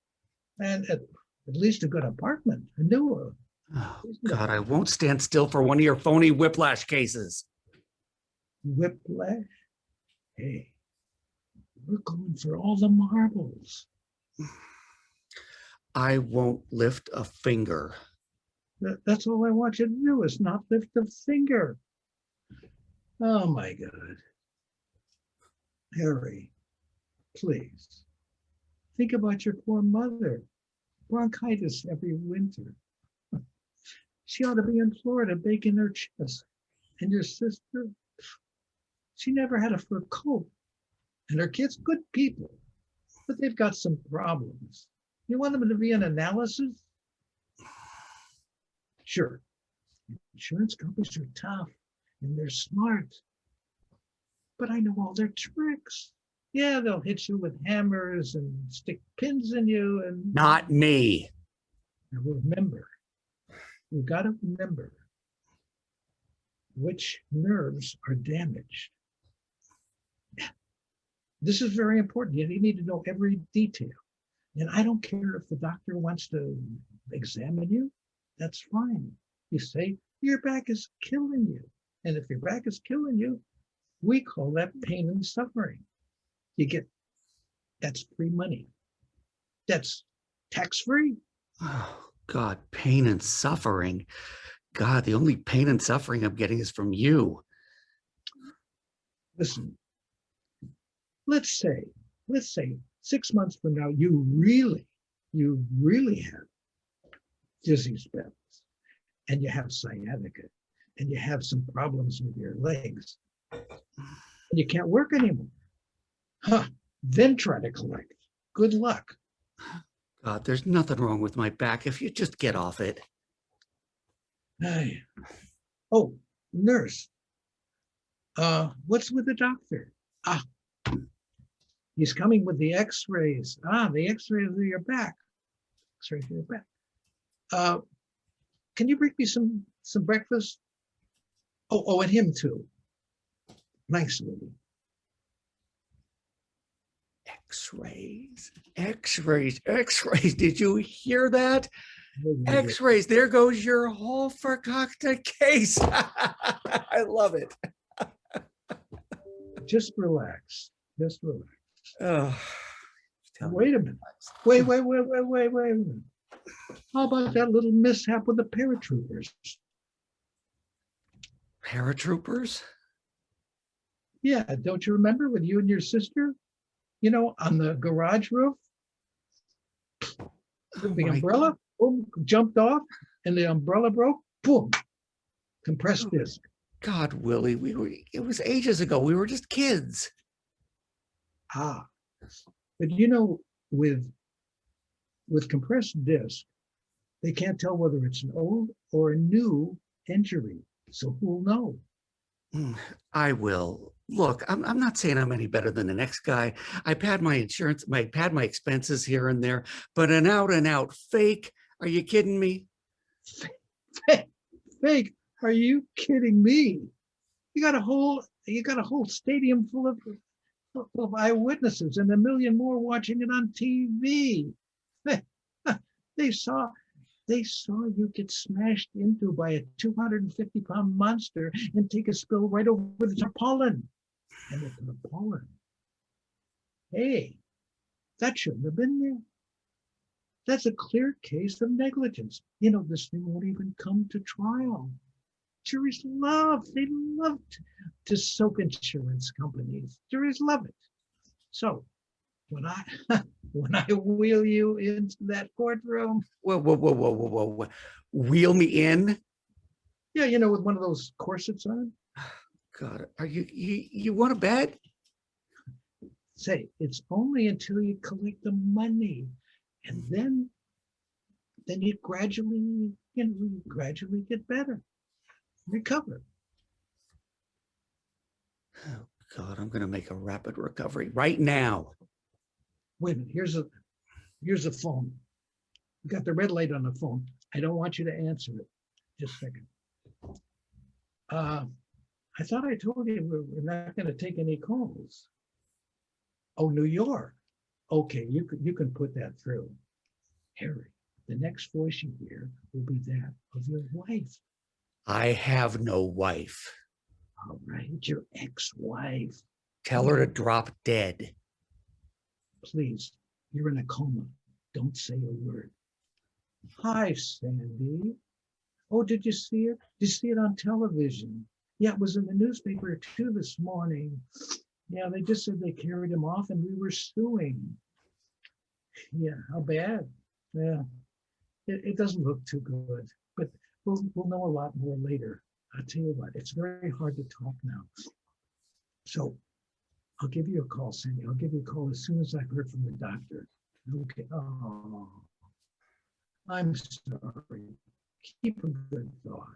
and at least a good apartment, a new. Oh God, I won't stand still for one of your phony whiplash cases. Whiplash? Hey, we're going for all the marbles. I won't lift a finger. That's all I want you to do is not lift a finger. Oh my God. Harry, please, think about your poor mother. Bronchitis every winter. She ought to be in Florida baking her chips. And your sister, she never had a fur coat. And her kids, good people, but they've got some problems. You want them to be an analysis? Sure, insurance companies are tough and they're smart, but I know all their tricks. Yeah, they'll hit you with hammers and stick pins in you and— Not me. Now remember, you've got to remember which nerves are damaged. This is very important. You need to know every detail. And I don't care if the doctor wants to examine you, that's fine. You say, your back is killing you. And if your back is killing you, we call that pain and suffering. That's free money. That's tax-free. Oh God, pain and suffering. God, the only pain and suffering I'm getting is from you. Listen, let's say 6 months from now, you really have dizzy spells and you have sciatica and you have some problems with your legs and you can't work anymore. Then try to collect. Good luck. God, there's nothing wrong with my back if you just get off it. Hey. Oh, nurse. What's with the doctor? He's coming with the x-rays. The x-rays of your back. X-rays of your back. Can you bring me some breakfast? Oh, and him too. Thanks, Lily. X-rays, x-rays, x-rays. Did you hear that? X-rays. There goes your whole forgotten case. I love it. Just relax. Just relax. Oh, wait a minute. Wait a minute. How about that little mishap with the paratroopers? Paratroopers? Yeah, don't you remember with you and your sister? On the garage roof? The umbrella, boom, jumped off, and the umbrella broke, boom, compressed disc. God, Willie, it was ages ago. We were just kids. But with compressed disc, they can't tell whether it's an old or a new injury. So who'll know? I will. Look, I'm not saying I'm any better than the next guy. I pad my insurance, I pad my expenses here and there, but an out and out fake. Are you kidding me? Fake? Are you kidding me? You got a whole stadium full of eyewitnesses and a million more watching it on TV. They saw you get smashed into by a 250-pound monster and take a spill right over the tarpaulin. And the tarpaulin Hey, that shouldn't have been there. That's a clear case of negligence. You know, this thing won't even come to trial. Juries they love to soak insurance companies. Juries love it. So when I when I wheel you into that courtroom, Whoa. Wheel me in? yeah, you know, with one of those corsets on, God, are you want to bet? say it's only until you collect the money, and then you gradually, gradually get better, recover. Oh God, I'm gonna make a rapid recovery right now. Wait a minute, here's a phone. You got the red light on the phone. I don't want you to answer it. Just a second. I thought I told you we're not going to take any calls. Oh, New York. Okay, you can put that through. Harry, the next voice you hear will be that of your wife. I have no wife. All right, your ex-wife. Tell her to drop dead. Please, you're in a coma. Don't say a word. Hi, Sandy. Oh, did you see it? Did you see it on television? Yeah, it was in the newspaper too this morning. Yeah, they just said they carried him off and we were suing. Yeah, how bad? Yeah, it doesn't look too good, but we'll know a lot more later. I'll tell you what, it's very hard to talk now. So I'll give you a call, Sandy. I'll give you a call as soon as I've heard from the doctor. Okay. Oh, I'm sorry. Keep a good thought.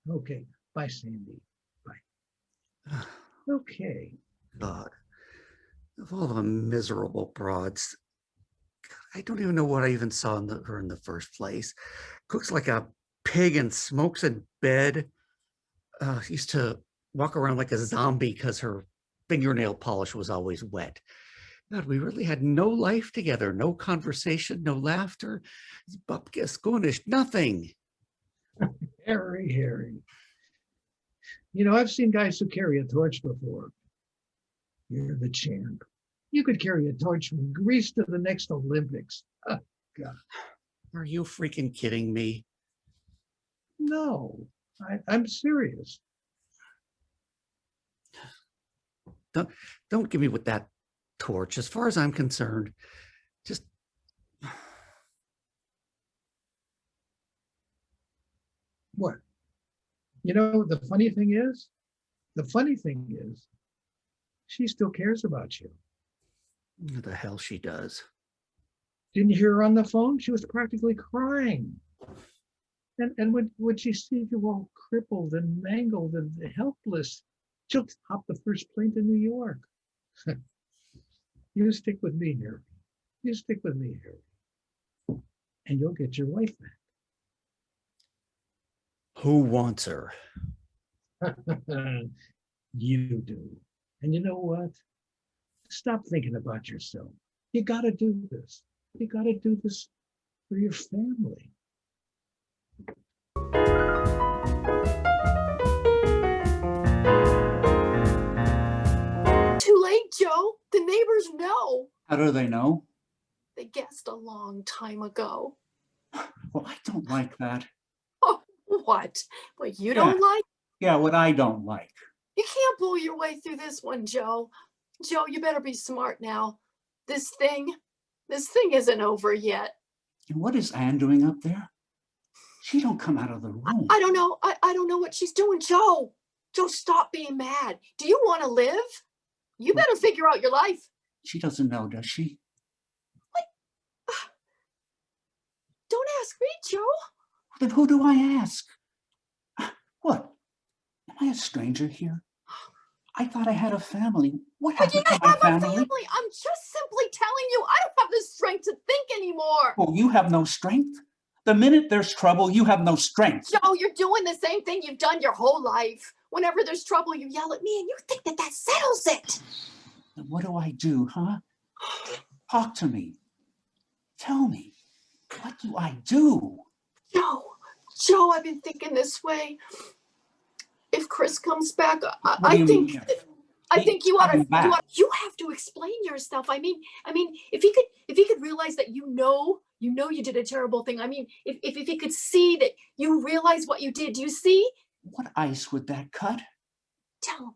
Okay. Bye, Sandy. Bye. Okay. God, of all the miserable broads, I don't even know what I even saw in her in the first place. Cooks like a pig and smokes in bed. Used to walk around like a zombie because her fingernail polish was always wet. God, we really had no life together, no conversation, no laughter, bupkis, gunish, nothing. Harry. You know, I've seen guys who carry a torch before. You're the champ. You could carry a torch from Greece to the next Olympics. Oh, God. Are you freaking kidding me? No, I'm serious. Don't give me with that torch. As far as I'm concerned, just What? You know, the funny thing is, she still cares about you. what the hell she does. Didn't you hear her on the phone? She was practically crying. And when she sees you all crippled and mangled and helpless, she'll hop the first plane to New York. You stick with me, Harry. You stick with me, Harry. And you'll get your wife back. Who wants her? You do. And you know what? Stop thinking about yourself. You got to do this. You got to do this for your family. Too late, Joe. The neighbors know. How do they know? They guessed a long time ago. Well, I don't like that. Oh, what? What you don't like? Yeah, what I don't like. You can't bull your way through this one, Joe. Joe, you better be smart now. This thing isn't over yet. And what is Anne doing up there? She don't come out of the room. I don't know. I don't know what she's doing, Joe. Joe, stop being mad. Do you want to live? You better figure out your life. She doesn't know, does she? Don't ask me, Joe. Then who do I ask? What? Am I a stranger here? I thought I had a family. What happened to my family? I'm just simply telling you, I don't have the strength to think anymore. Oh, you have no strength? The minute there's trouble, you have no strength. Joe, you're doing the same thing you've done your whole life. Whenever there's trouble, you yell at me and you think that settles it. Then what do I do, huh? Talk to me. Tell me, what do I do? Joe, I've been thinking this way. If Chris comes back, What do you mean? I He's think you ought to, coming back. you have to explain yourself. I mean, if he could realize that you did a terrible thing. I mean, if he could see that you realize what you did, do you see? What ice would that cut? Tell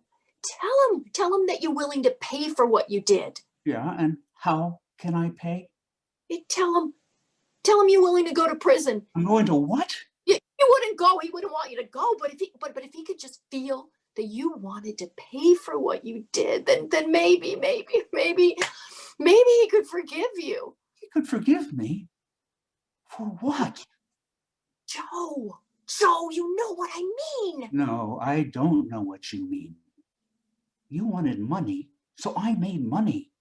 him that you're willing to pay for what you did. Yeah, and how can I pay? Tell him you're willing to go to prison. I'm going to what? You wouldn't go. He wouldn't want you to go. But if he could just feel that you wanted to pay for what you did, then maybe he could forgive you. He could forgive me? For what? Joe, you know what I mean. No, I don't know what you mean. You wanted money, so I made money.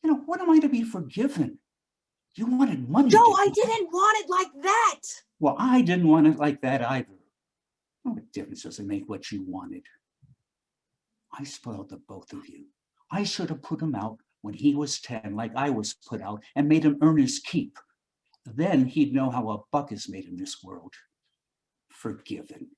You know, what am I to be forgiven? You wanted money. Joe, I didn't want it like that. Well, I didn't want it like that either. What difference does it make what you wanted? I spoiled the both of you. I should have put him out when he was 10, like I was put out, and made him earn his keep. Then he'd know how a buck is made in this world. Forgiven.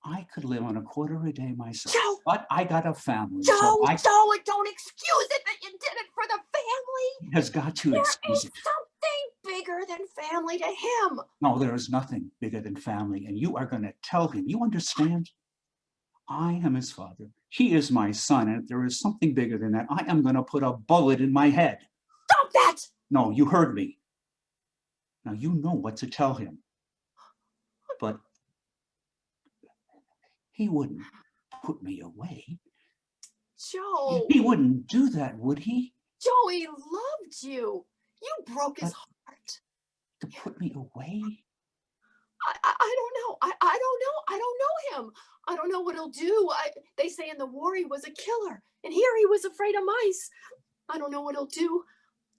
I could live on a quarter a day myself, Joe, but I got a family. Joe, so don't excuse it that you did it for the family. has got to There excuse is it. something bigger than family to him. No, there is nothing bigger than family, and you are going to tell him. You understand? I am his father. He is my son, and if there is something bigger than that, I am going to put a bullet in my head. Stop that! No, you heard me. Now you know what to tell him. But he wouldn't put me away. Joe. He wouldn't do that, would he? Joe, he loved you. You broke his heart. To put me away? I don't know. I don't know him. I don't know what he'll do. They say in the war he was a killer, and here he was afraid of mice. I don't know what he'll do.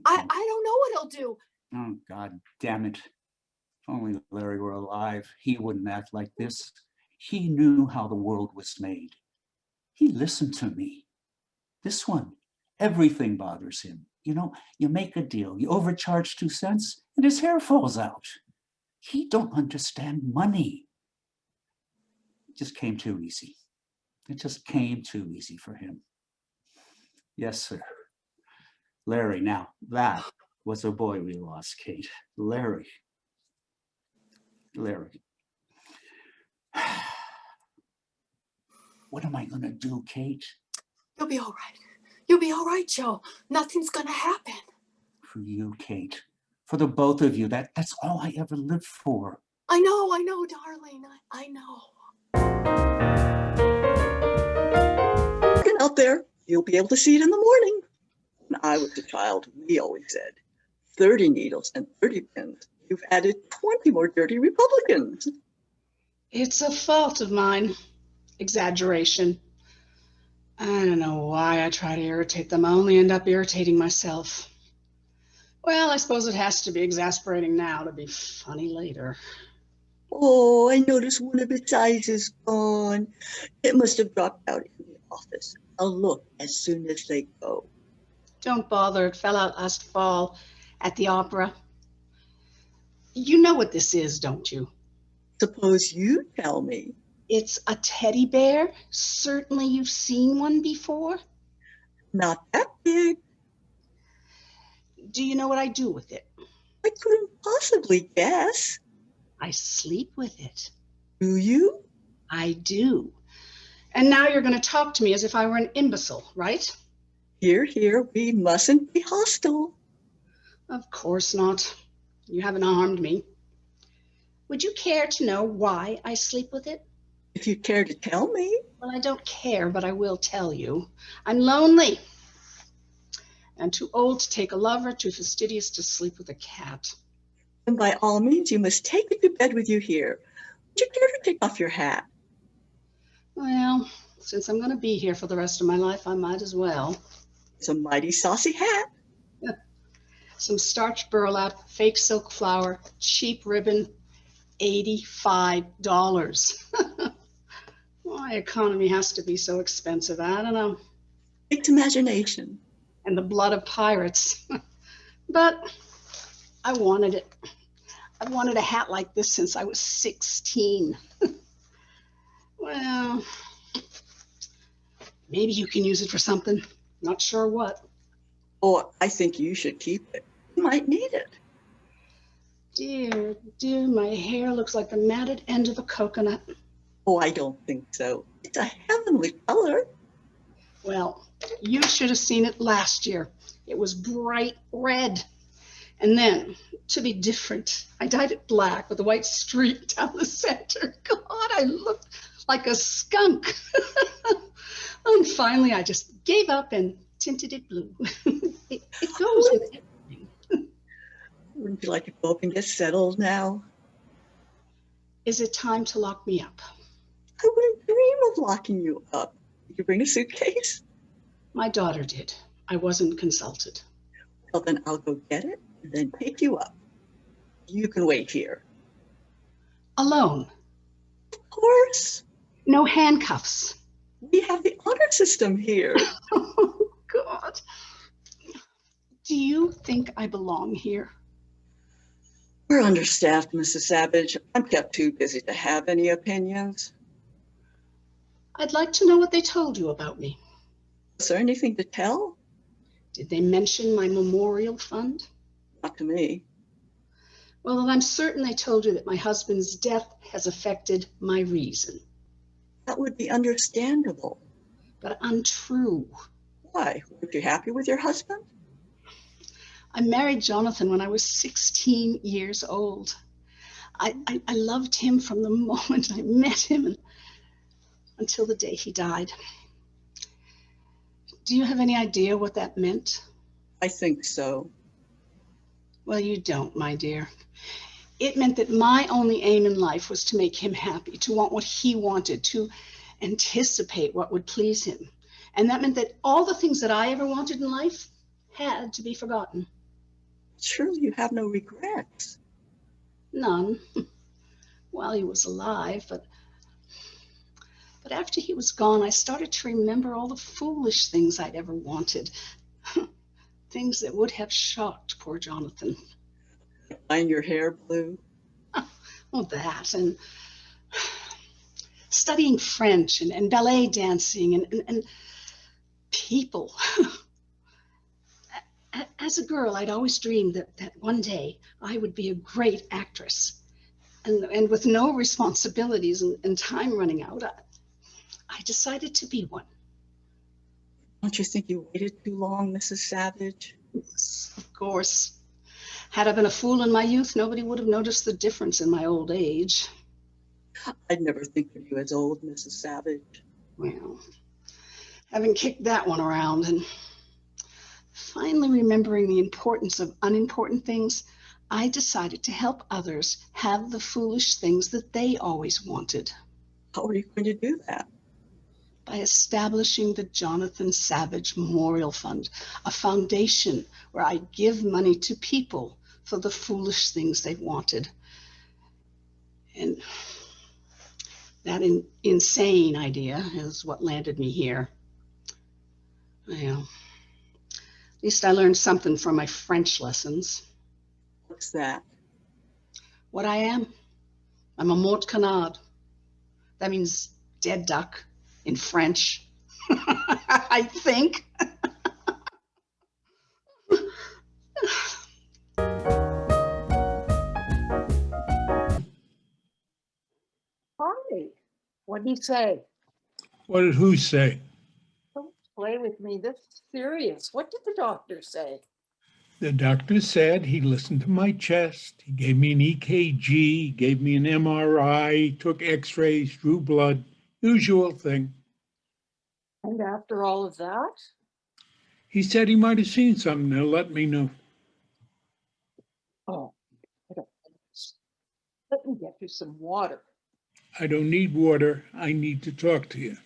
I don't know what he'll do. Oh, God damn it. If only Larry were alive, he wouldn't act like this. He knew how the world was made. He listened to me. This one, everything bothers him. You know, you make a deal, you overcharge 2 cents, and his hair falls out. He don't understand money. It just came too easy. It just came too easy for him. Yes, sir. Larry, now that was a boy we lost, Kate. Larry. What am I gonna do, Kate? You'll be all right. You'll be all right, Joe. Nothing's gonna happen. For you, Kate. For the both of you. That's all I ever lived for. I know, darling. I know. Looking out there, you'll be able to see it in the morning. When I was a child, we always said, 30 needles and 30 pins. You've added 20 more dirty Republicans. It's a fault of mine. Exaggeration. I don't know why I try to irritate them. I only end up irritating myself. Well, I suppose it has to be exasperating now to be funny later. Oh, I noticed one of its eyes is gone. It must have dropped out in the office. I'll look as soon as they go. Don't bother. It fell out last fall at the opera. You know what this is, don't you? Suppose you tell me. It's a teddy bear. Certainly you've seen one before. Not that big. Do you know what I do with it? I couldn't possibly guess. I sleep with it. Do you? I do. And now you're going to talk to me as if I were an imbecile, right? Here, we mustn't be hostile. Of course not. You haven't harmed me. Would you care to know why I sleep with it? If you care to tell me. Well, I don't care, but I will tell you. I'm lonely and too old to take a lover, too fastidious to sleep with a cat. And by all means, you must take it to bed with you here. Would you care to take off your hat? Well, since I'm going to be here for the rest of my life, I might as well. It's a mighty saucy hat. Some starch burlap, fake silk flower, cheap ribbon, $85. Why economy has to be so expensive, I don't know. It's imagination. And the blood of pirates. But I wanted it. I've wanted a hat like this since I was 16. Well, maybe you can use it for something. Not sure what. Oh, I think you should keep it. You might need it. Dear, dear, my hair looks like the matted end of a coconut. Oh, I don't think so. It's a heavenly color. Well, you should have seen it last year. It was bright red. And then, to be different, I dyed it black with a white streak down the center. God, I looked like a skunk. And finally, I just gave up and tinted it blue. It goes with it. Wouldn't you like to go up and get settled now? Is it time to lock me up? I wouldn't dream of locking you up. Did you bring a suitcase? My daughter did. I wasn't consulted. Well, then I'll go get it and then pick you up. You can wait here. Alone? Of course. No handcuffs? We have the honor system here. Oh, God. Do you think I belong here? We're understaffed, Mrs. Savage. I'm kept too busy to have any opinions. I'd like to know what they told you about me. Is there anything to tell? Did they mention my memorial fund? Not to me. Well, then I'm certain they told you that my husband's death has affected my reason. That would be understandable. But untrue. Why? Weren't you happy with your husband? I married Jonathan when I was 16 years old. I loved him from the moment I met him and until the day he died. Do you have any idea what that meant? I think so. Well, you don't, my dear. It meant that my only aim in life was to make him happy, to want what he wanted, to anticipate what would please him. And that meant that all the things that I ever wanted in life had to be forgotten. Surely you have no regrets. None. While he was alive, but after he was gone, I started to remember all the foolish things I'd ever wanted. Things that would have shocked poor Jonathan. Dyeing your hair blue? Well, that, and studying French and ballet dancing and people. As a girl, I'd always dreamed that one day I would be a great actress. And with no responsibilities and time running out, I decided to be one. Don't you think you waited too long, Mrs. Savage? Yes, of course. Had I been a fool in my youth, nobody would have noticed the difference in my old age. I'd never think of you as old, Mrs. Savage. Well, having kicked that one around and finally remembering the importance of unimportant things, I decided to help others have the foolish things that they always wanted. How are you going to do that? By establishing the Jonathan Savage Memorial Fund, a foundation where I give money to people for the foolish things they've wanted. And that insane idea is what landed me here. Well, at least I learned something from my French lessons. What's that? What I am? I'm a mort canard. That means dead duck in French. I think. Hi, what did he say? What did who say? Don't play with me. This is serious. What did the doctor say? The doctor said he listened to my chest. He gave me an EKG, gave me an MRI, took x-rays, drew blood, usual thing. And after all of that? He said he might have seen something. He'll let me know. Oh, I don't know. Let me get you some water. I don't need water. I need to talk to you.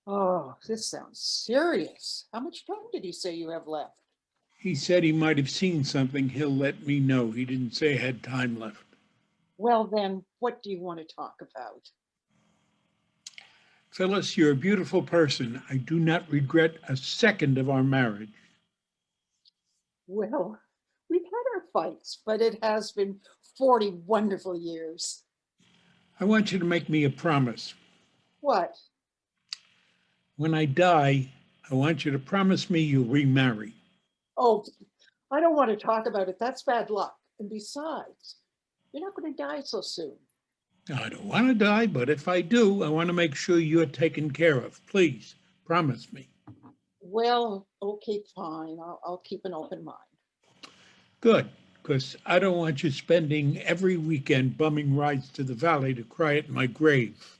Oh, this sounds serious. How much time did he say you have left? He said he might have seen something. He'll let me know. He didn't say I had time left. Well, then, what do you want to talk about? Phyllis, you're a beautiful person. I do not regret a second of our marriage. Well, we've had our fights, but it has been 40 wonderful years. I want you to make me a promise. What? When I die, I want you to promise me you'll remarry. Oh, I don't want to talk about it. That's bad luck. And besides, you're not going to die so soon. I don't want to die, but if I do, I want to make sure you're taken care of. Please, promise me. Well, okay, fine. I'll keep an open mind. Good, because I don't want you spending every weekend bumming rides to the valley to cry at my grave.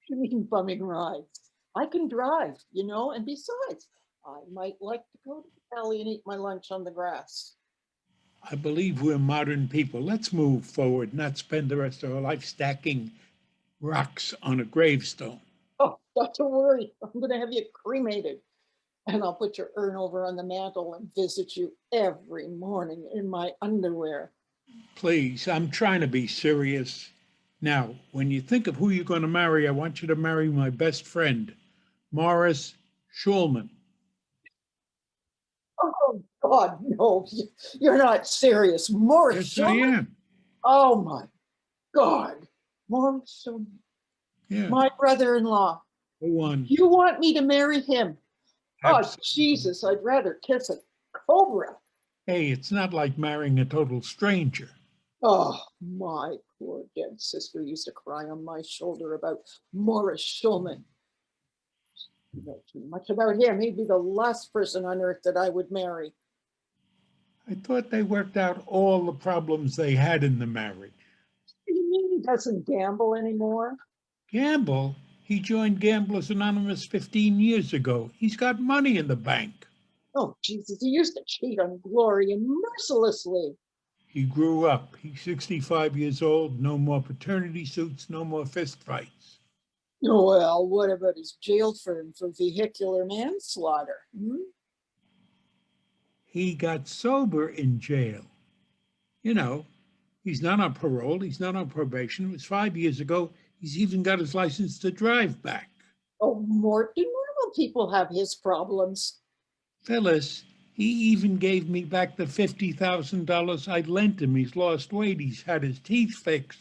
You mean bumming rides? I can drive, you know, and besides, I might like to go to the valley and eat my lunch on the grass. I believe we're modern people. Let's move forward, not spend the rest of our life stacking rocks on a gravestone. Oh, not to worry. I'm going to have you cremated. And I'll put your urn over on the mantle and visit you every morning in my underwear. Please, I'm trying to be serious. Now, when you think of who you're going to marry, I want you to marry my best friend, Morris Schulman. Oh, God, no. You're not serious. Morris Yes, I Schulman? am. Oh, my God. Morris Schulman. Yeah. My brother-in-law. The one. You want me to marry him? Oh, Absolutely. Jesus, I'd rather kiss a cobra. Hey, it's not like marrying a total stranger. Oh, my poor dead sister used to cry on my shoulder about Morris Schulman. You know too much about him. He'd be the last person on earth that I would marry. I thought they worked out all the problems they had in the marriage. You mean he doesn't gamble anymore? Gamble? He joined Gamblers Anonymous 15 years ago. He's got money in the bank. Oh, Jesus, he used to cheat on Gloria mercilessly. He grew up. He's 65 years old. No more paternity suits, no more fist fights. Well, what about his jail term for vehicular manslaughter? He got sober in jail. You know, he's not on parole. He's not on probation. It was 5 years ago. He's even got his license to drive back. Oh, Morton, normal people have his problems. Phyllis, he even gave me back the $50,000 I lent him. He's lost weight. He's had his teeth fixed.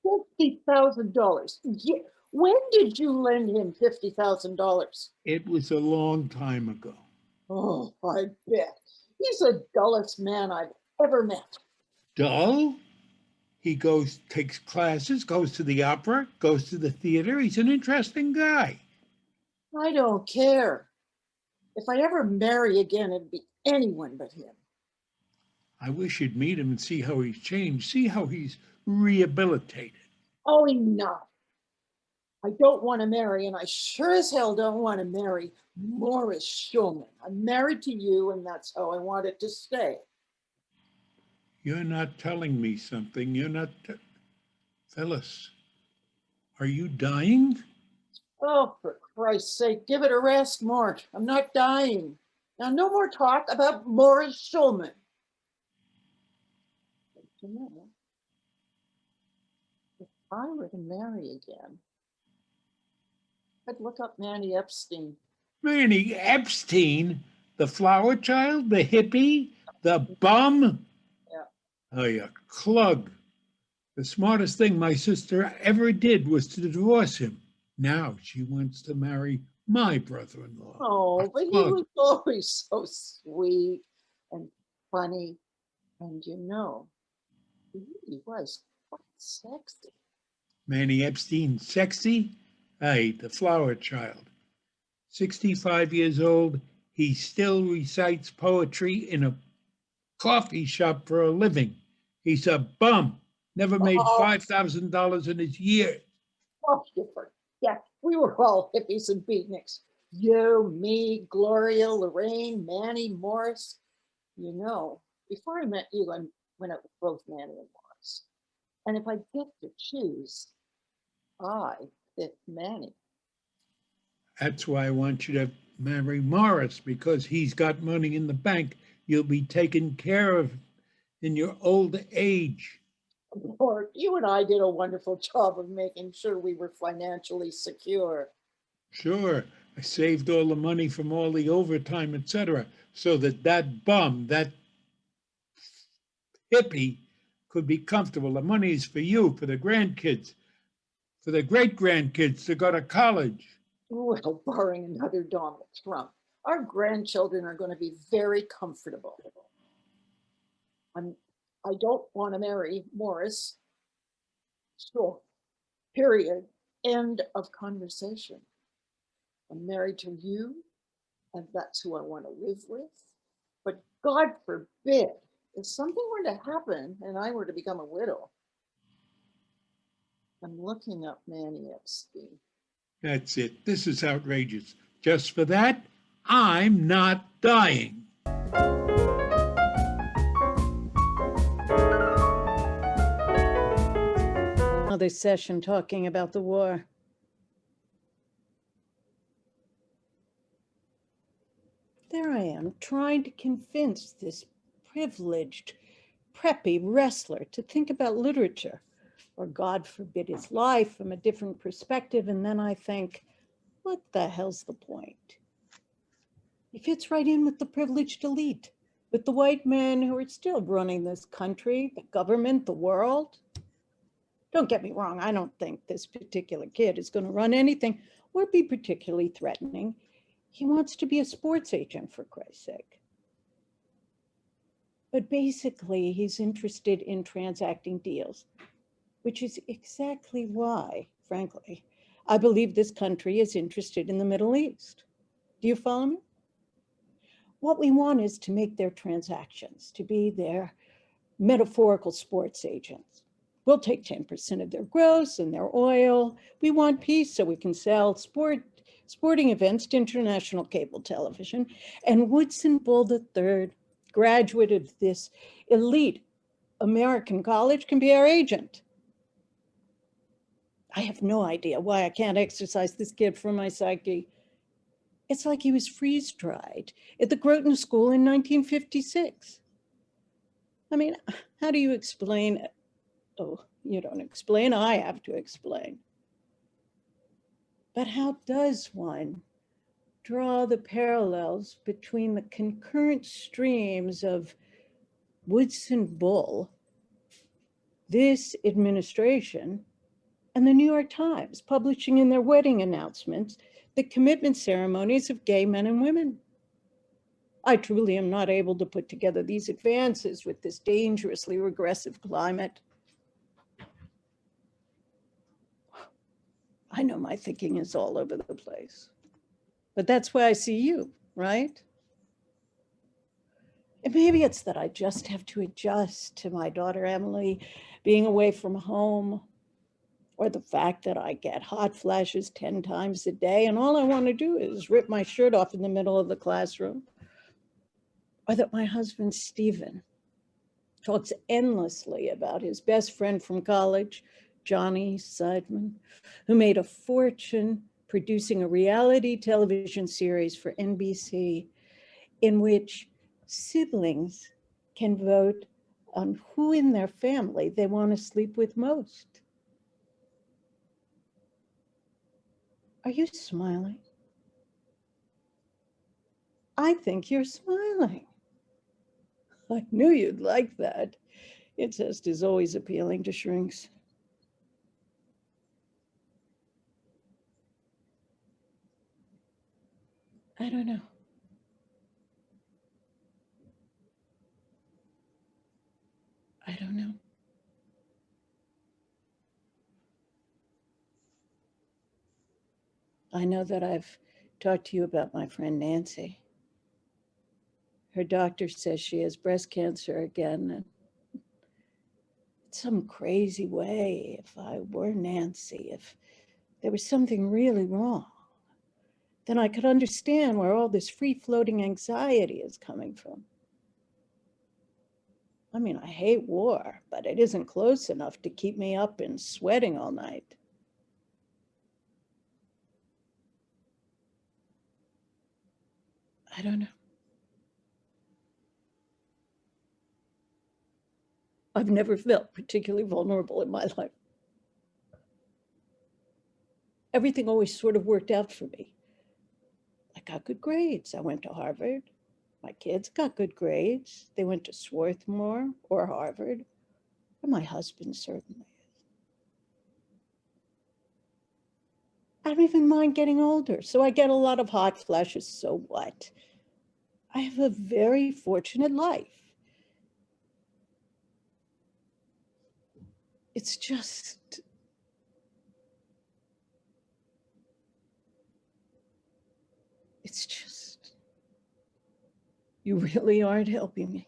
$50,000. Yeah. When did you lend him $50,000? It was a long time ago. Oh, I bet. He's the dullest man I've ever met. Dull? He takes classes, goes to the opera, goes to the theater. He's an interesting guy. I don't care. If I ever marry again, it'd be anyone but him. I wish you'd meet him and see how he's changed, see how he's rehabilitated. Oh, enough. I don't want to marry, and I sure as hell don't want to marry Morris Schulman. I'm married to you, and that's how I want it to stay. You're not telling me something. You're not... Phyllis, are you dying? Oh, for Christ's sake, give it a rest, Mort. I'm not dying. Now, no more talk about Morris Schulman. But you know, if I were to marry again, I'd look up Manny Epstein. Manny Epstein? The flower child? The hippie? The bum? Yeah. Oh, you clug. The smartest thing my sister ever did was to divorce him. Now she wants to marry my brother-in-law. Oh, but he was always so sweet and funny. And you know, he really was quite sexy. Manny Epstein, sexy? Hey, the flower child. 65 years old, he still recites poetry in a coffee shop for a living. He's a bum. Never made $5,000 in his year. Oh, you forget. We were all hippies and beatniks. You, me, Gloria, Lorraine, Manny, Morris. You know, before I met you, I went out with both Manny and Morris. And if I get to choose, I pick Manny. That's why I want you to marry Morris, because he's got money in the bank. You'll be taken care of in your old age. Lord, you and I did a wonderful job of making sure we were financially secure. Sure, I saved all the money from all the overtime, etc., so that bum, that hippie, could be comfortable. The money is for you, for the grandkids, for the great-grandkids to go to college. Well, barring another Donald Trump, our grandchildren are going to be very comfortable. I don't want to marry Morris. Sure. Period. End of conversation. I'm married to you, and that's who I want to live with. But God forbid, if something were to happen and I were to become a widow, I'm looking up Manny Epstein. That's it. This is outrageous. Just for that, I'm not dying. Another session talking about the war. There I am, trying to convince this privileged, preppy wrestler to think about literature, or God forbid his life, from a different perspective. And then I think, what the hell's the point? He fits right in with the privileged elite, with the white men who are still running this country, the government, the world. Don't get me wrong, I don't think this particular kid is going to run anything or be particularly threatening. He wants to be a sports agent, for Christ's sake. But basically, he's interested in transacting deals, which is exactly why, frankly, I believe this country is interested in the Middle East. Do you follow me? What we want is to make their transactions, to be their metaphorical sports agents. We'll take 10% of their gross and their oil. We want peace so we can sell sporting events to international cable television. And Woodson Bull III, graduate of this elite American college, can be our agent. I have no idea why I can't exercise this kid from my psyche. It's like he was freeze-dried at the Groton School in 1956. I mean, how do you explain it? Oh, you don't explain, I have to explain. But how does one draw the parallels between the concurrent streams of Woodson Bull, this administration, and the New York Times publishing in their wedding announcements the commitment ceremonies of gay men and women? I truly am not able to put together these advances with this dangerously regressive climate. I know my thinking is all over the place, but that's why I see you, right? And maybe it's that I just have to adjust to my daughter Emily being away from home, or the fact that I get hot flashes 10 times a day and all I want to do is rip my shirt off in the middle of the classroom, or that my husband Stephen talks endlessly about his best friend from college, Johnny Seidman, who made a fortune producing a reality television series for NBC in which siblings can vote on who in their family they want to sleep with most. Are you smiling? I think you're smiling. I knew you'd like that. Incest is always appealing to shrinks. I don't know. I don't know. I know that I've talked to you about my friend Nancy. Her doctor says she has breast cancer again. And in some crazy way, if I were Nancy, if there was something really wrong, then I could understand where all this free-floating anxiety is coming from. I mean, I hate war, but it isn't close enough to keep me up and sweating all night. I don't know. I've never felt particularly vulnerable in my life. Everything always sort of worked out for me. I got good grades. I went to Harvard. My kids got good grades. They went to Swarthmore or Harvard. And my husband certainly is. I don't even mind getting older, so I get a lot of hot flashes, so what? I have a very fortunate life. It's just, you really aren't helping me.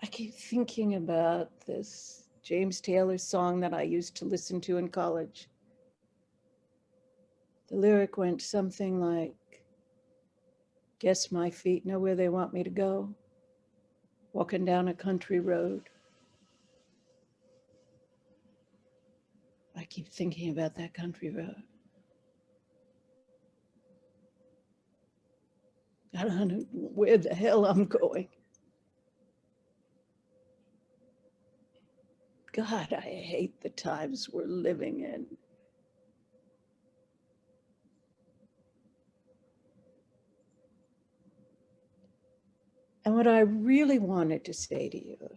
I keep thinking about this James Taylor song that I used to listen to in college. The lyric went something like, guess my feet know where they want me to go, walking down a country road. I keep thinking about that country road. I don't know where the hell I'm going. God, I hate the times we're living in. And what I really wanted to say to you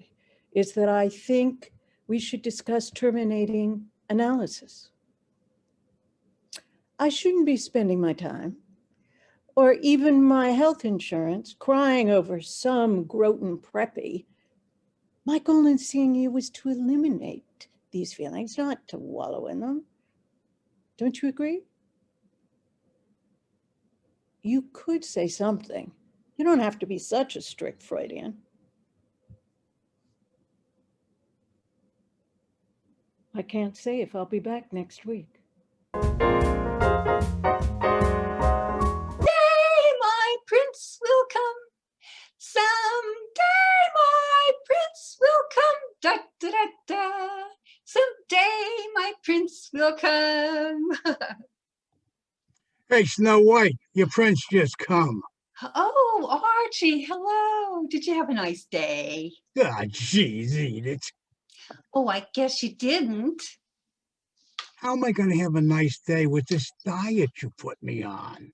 is that I think we should discuss terminating analysis. I shouldn't be spending my time, or even my health insurance, crying over some Groton preppy. My goal in seeing you was to eliminate these feelings, not to wallow in them. Don't you agree? You could say something. You don't have to be such a strict Freudian. I can't say if I'll be back next week. My prince will come. Someday my prince will come. Da, da, da, da. Someday my prince will come. Hey, Snow White, your prince just come. Oh, Archie, hello. Did you have a nice day? Ah, geez, Edith. Oh, I guess you didn't. How am I going to have a nice day with this diet you put me on?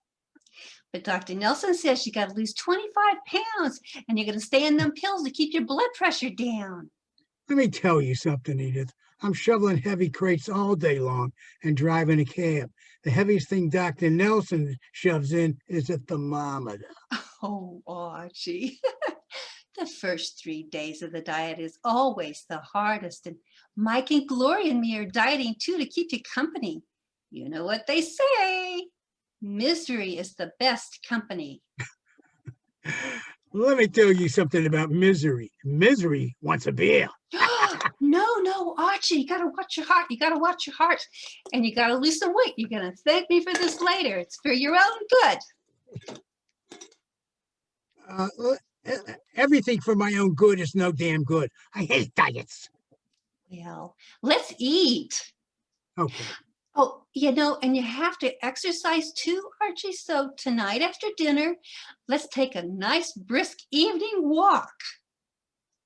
But Dr. Nelson says you got to lose 25 pounds and you're going to stay on them pills to keep your blood pressure down. Let me tell you something, Edith. I'm shoveling heavy crates all day long and driving a cab. The heaviest thing Dr. Nelson shoves in is a thermometer. Oh, Archie. The first 3 days of the diet is always the hardest. And Mike and Gloria and me are dieting too to keep you company. You know what they say. Misery is the best company. Let me tell you something about misery. Misery wants a beer. No, Archie, you gotta watch your heart. You gotta watch your heart. And you gotta lose some weight. You're gonna thank me for this later. It's for your own good. Everything for my own good is no damn good. I hate diets. Well, let's eat. Okay. Oh, and you have to exercise too, Archie. So tonight after dinner, let's take a nice brisk evening walk.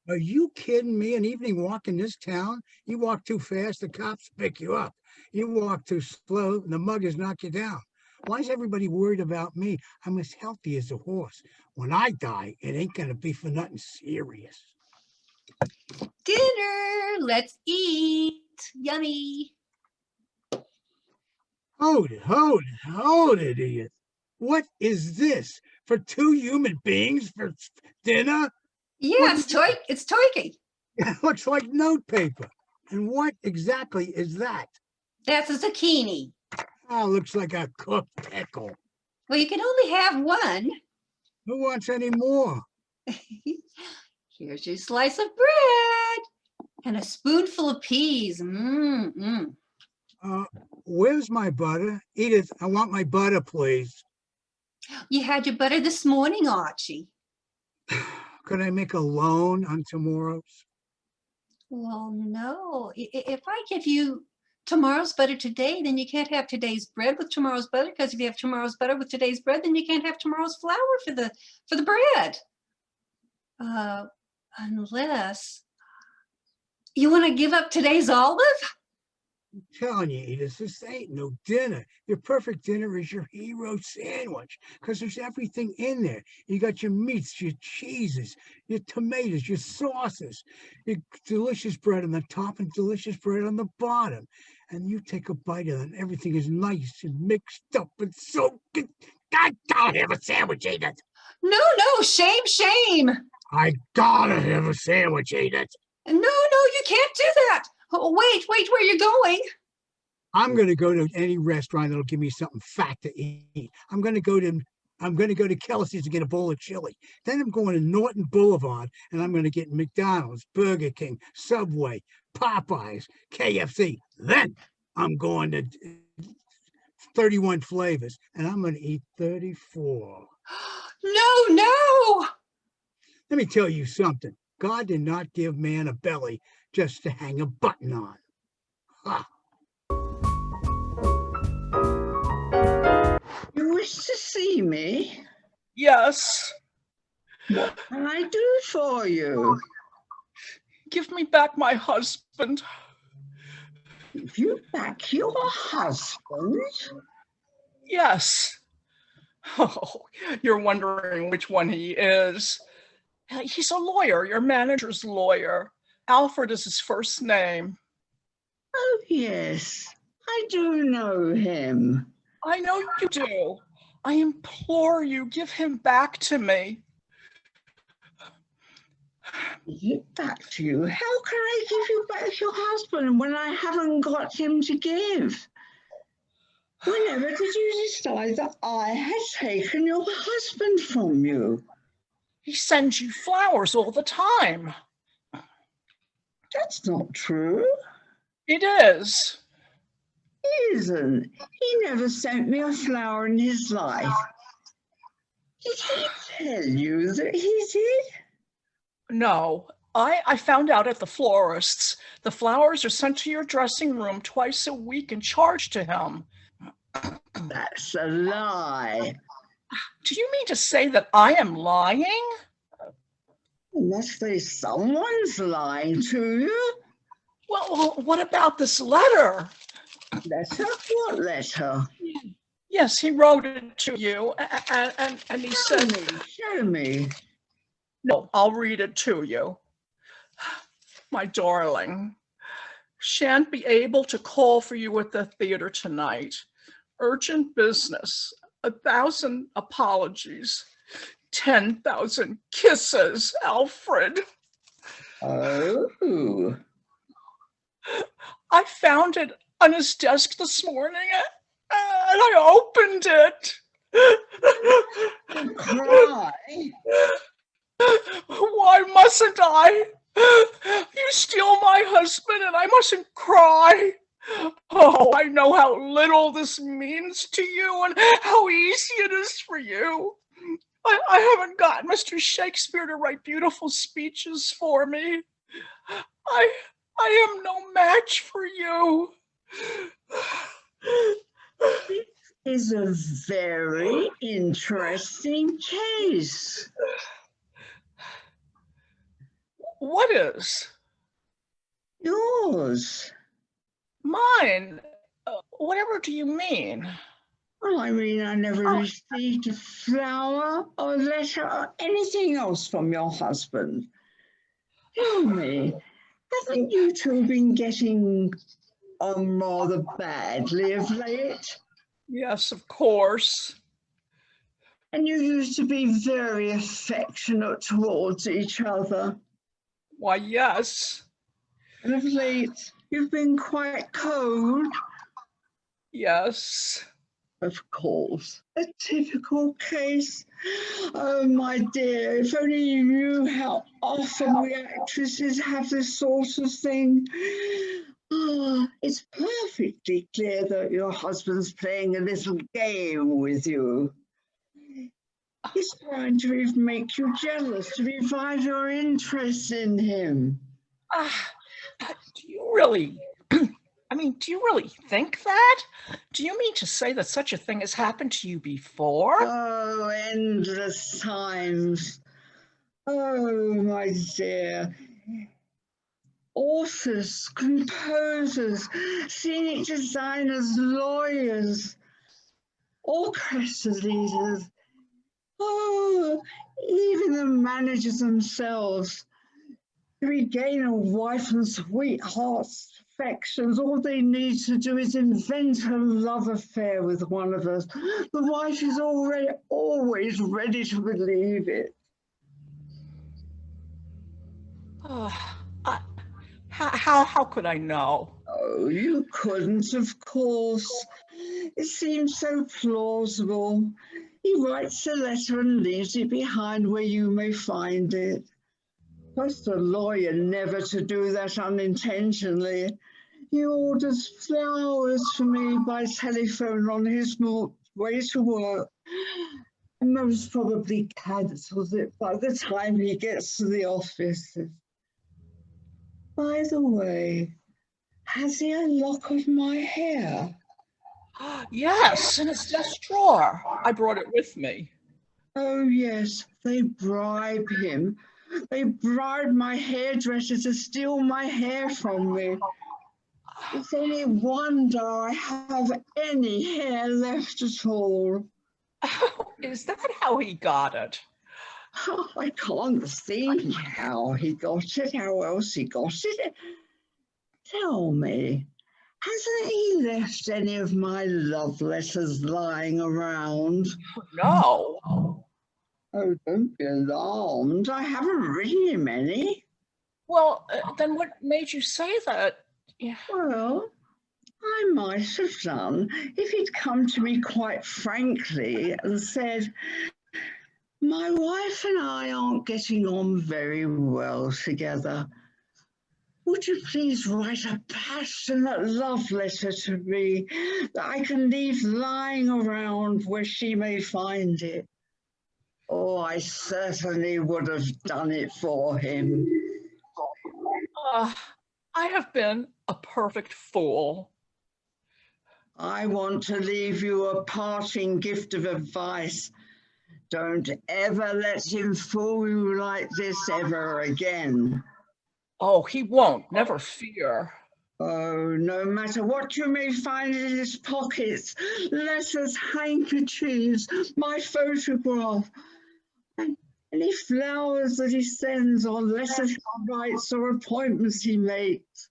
Are you kidding me? An evening walk in this town? You walk too fast, the cops pick you up. You walk too slow, the muggers knock you down. Why is everybody worried about me? I'm as healthy as a horse. When I die, it ain't gonna be for nothing serious. Dinner, let's eat. Yummy. Hold it, Edith. What is this? For 2 human beings for dinner? Yeah, it's turkey. It looks like note paper. And what exactly is that? That's a zucchini. Oh, looks like a cooked pickle. Well, you can only have one. Who wants any more? Here's your slice of bread and a spoonful of peas. Where's my butter? Edith, I want my butter, please. You had your butter this morning, Archie. Could I make a loan on tomorrow's? Well, no. If I give you tomorrow's butter today, then you can't have today's bread with tomorrow's butter, because if you have tomorrow's butter with today's bread, then you can't have tomorrow's flour for the bread. Unless you want to give up today's olive? I'm telling you, Edith, this ain't no dinner. Your perfect dinner is your hero sandwich because there's everything in there. You got your meats, your cheeses, your tomatoes, your sauces, your delicious bread on the top and delicious bread on the bottom. And you take a bite of it and everything is nice and mixed up and so good. I gotta have a sandwich, Edith. No, shame. I gotta have a sandwich, Edith. No, you can't do that. Oh, wait, where are you going? I'm going to go to any restaurant that'll give me something fat to eat. I'm going to go to Kelsey's to get a bowl of chili. Then I'm going to Norton Boulevard and I'm going to get McDonald's, Burger King, Subway, Popeyes, KFC. Then I'm going to 31 Flavors and I'm going to eat 34. No. Let me tell you something. God did not give man a belly just to hang a button on. Ha! You wish to see me? Yes. What can I do for you? Give me back my husband. Give you back your husband? Yes. Oh, you're wondering which one he is. He's a lawyer, your manager's lawyer. Alfred is his first name. Oh, yes. I do know him. I know you do. I implore you, give him back to me. Give it back to you? How can I give you back your husband when I haven't got him to give? Whenever did you decide that I had taken your husband from you? He sends you flowers all the time. That's not true. It is. It isn't. He never sent me a flower in his life. Did he tell you that he did? No, I found out at the florist's. The flowers are sent to your dressing room twice a week and charged to him. That's a lie. Do you mean to say that I am lying? Unless someone's lying to you. Well, what about this letter? Letter? What letter? Yes, he wrote it to you, and he said... Show me. No, I'll read it to you. My darling, shan't be able to call for you at the theater tonight. Urgent business. 1,000 apologies. 10,000 kisses, Alfred. Oh. I found it on his desk this morning and I opened it. Cry. Why mustn't I? You steal my husband and I mustn't cry. Oh, I know how little this means to you and how easy it is for you. I haven't got Mr. Shakespeare to write beautiful speeches for me. I am no match for you. This is a very interesting case. What is? Yours. Mine? Whatever do you mean? Well, I mean, I never received a flower or letter or anything else from your husband. Tell me, haven't you two been getting on rather badly of late? Yes, of course. And you used to be very affectionate towards each other. Why, yes. And of late, you've been quite cold. Yes. Of course. A typical case. Oh, my dear, if only you knew how often we actresses have this sort of thing. Oh, it's perfectly clear that your husband's playing a little game with you. He's trying to make you jealous, to revive your interest in him. Do you really, do you really think that? Do you mean to say that such a thing has happened to you before? Oh, endless times. Oh, my dear. authors, composers, scenic designers, lawyers, orchestra leaders, oh, even the managers themselves. To regain a wife and sweetheart's affections, all they need to do is invent a love affair with one of us. The wife is always ready to believe it. How could I know? Oh, you couldn't, of course. It seems so plausible. He writes a letter and leaves it behind where you may find it. Trust a lawyer never to do that unintentionally. He orders flowers for me by telephone on his way to work, and most probably cancels it by the time he gets to the office. By the way, has he a lock of my hair? Yes, in his desk drawer. I brought it with me. Oh, yes, they bribe him. They bribed my hairdresser to steal my hair from me. It's any wonder I have any hair left at all. Is that how he got it? Oh, I can't see how he got it, how else he got it. Tell me, hasn't he left any of my love letters lying around? No. Oh, don't be alarmed. I haven't written him any. Well, then what made you say that? Yeah. Well, I might have done if he'd come to me quite frankly and said, my wife and I aren't getting on very well together. Would you please write a passionate love letter to me that I can leave lying around where she may find it? Oh, I certainly would have done it for him. I have been a perfect fool. I want to leave you a parting gift of advice. Don't ever let him fool you like this ever again. Oh, he won't, never fear. Oh, no matter what you may find in his pockets, letters, handkerchiefs, my photograph, and any flowers that he sends or letters he writes or appointments he makes.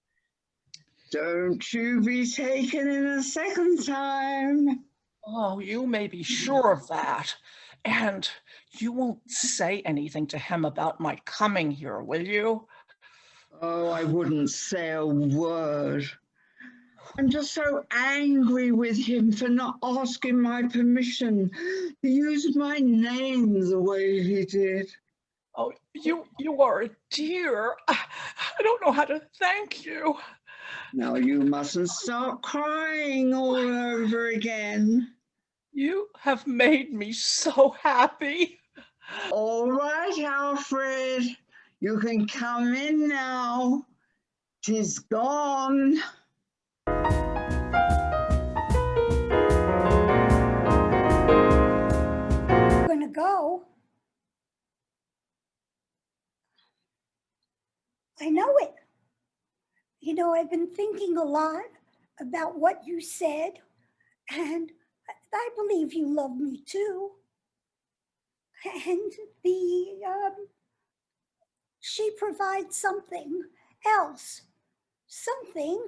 Don't you be taken in a second time. Oh, you may be sure of that. And you won't say anything to him about my coming here, will you? Oh, I wouldn't say a word. I'm just so angry with him for not asking my permission to use my name the way he did. Oh, you are a dear. I don't know how to thank you. Now you mustn't start crying all over again. You have made me so happy. All right, Alfred, you can come in now. 'Tis gone. Gonna go. I know it. You know, I've been thinking a lot about what you said, and I believe you love me too. And she provides something else, something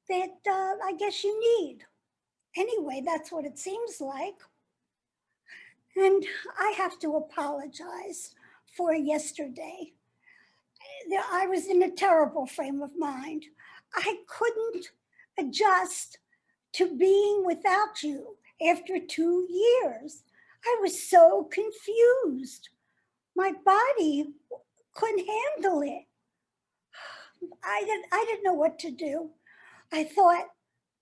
that I guess you need. Anyway, that's what it seems like. And I have to apologize for yesterday. I was in a terrible frame of mind. I couldn't adjust to being without you after 2 years. I was so confused. My body couldn't handle it. I didn't know what to do. I thought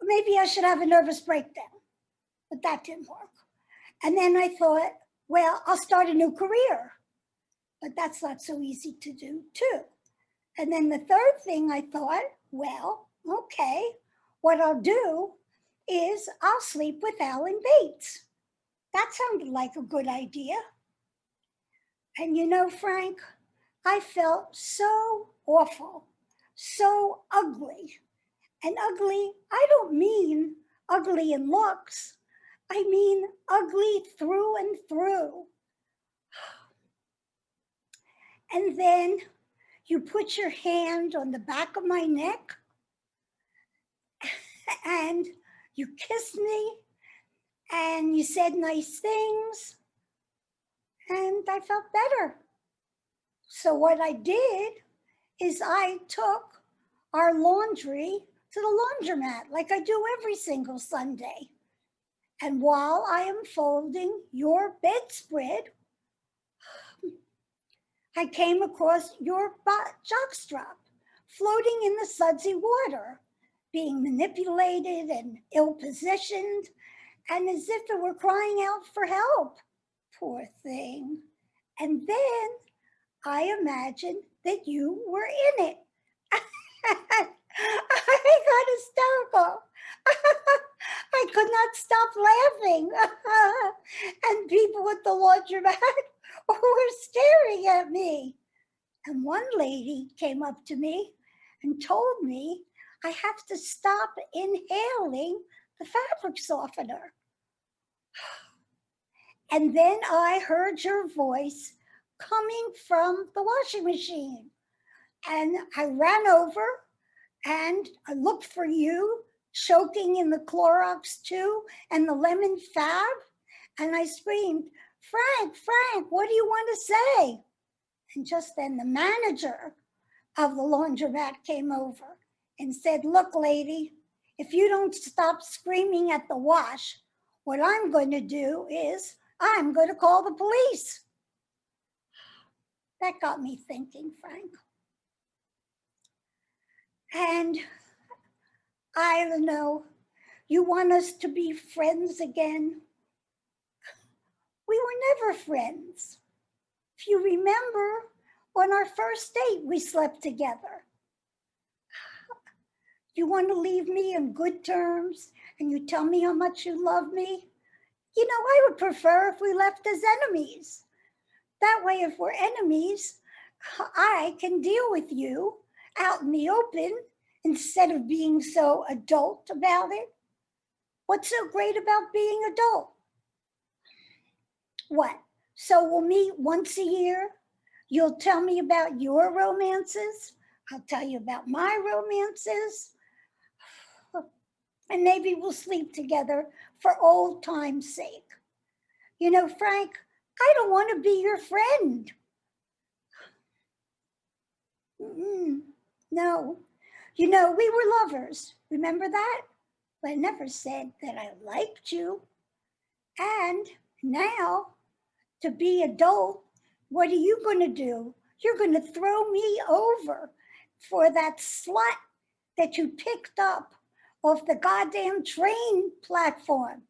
maybe I should have a nervous breakdown, but that didn't work. And then I thought, well, I'll start a new career, but that's not so easy to do too. And then the third thing I thought, well, okay, what I'll do is I'll sleep with Alan Bates. That sounded like a good idea. And you know, Frank, I felt so awful, so ugly. And ugly, I don't mean ugly in looks. I mean ugly through and through. And then you put your hand on the back of my neck and you kissed me and you said nice things and I felt better. So what I did is I took our laundry to the laundromat like I do every single Sunday. And while I am folding your bedspread, I came across your jockstrap floating in the sudsy water, being manipulated and ill-positioned, and as if it were crying out for help. Poor thing. And then I imagined that you were in it. I got hysterical. I could not stop laughing. And people at the laundromat were staring at me. And one lady came up to me and told me I have to stop inhaling the fabric softener. And then I heard your voice coming from the washing machine. And I ran over and I looked for you choking in the Clorox too and the lemon fab. And I screamed, Frank, what do you want to say? And just then the manager of the laundromat came over and said, look, lady, if you don't stop screaming at the wash, what I'm going to do is I'm going to call the police. That got me thinking, Frank. And I don't know, you want us to be friends again? We were never friends. If you remember, on our first date, we slept together. You want to leave me in good terms and you tell me how much you love me? You know, I would prefer if we left as enemies. That way, if we're enemies, I can deal with you out in the open instead of being so adult about it. What's so great about being adult? What? So we'll meet once a year? You'll tell me about your romances. I'll tell you about my romances. And maybe we'll sleep together for old time's sake. You know, Frank, I don't want to be your friend. No. You know, we were lovers. Remember that? But I never said that I liked you. And now, to be adult, what are you going to do? You're going to throw me over for that slut that you picked up off the goddamn train platform.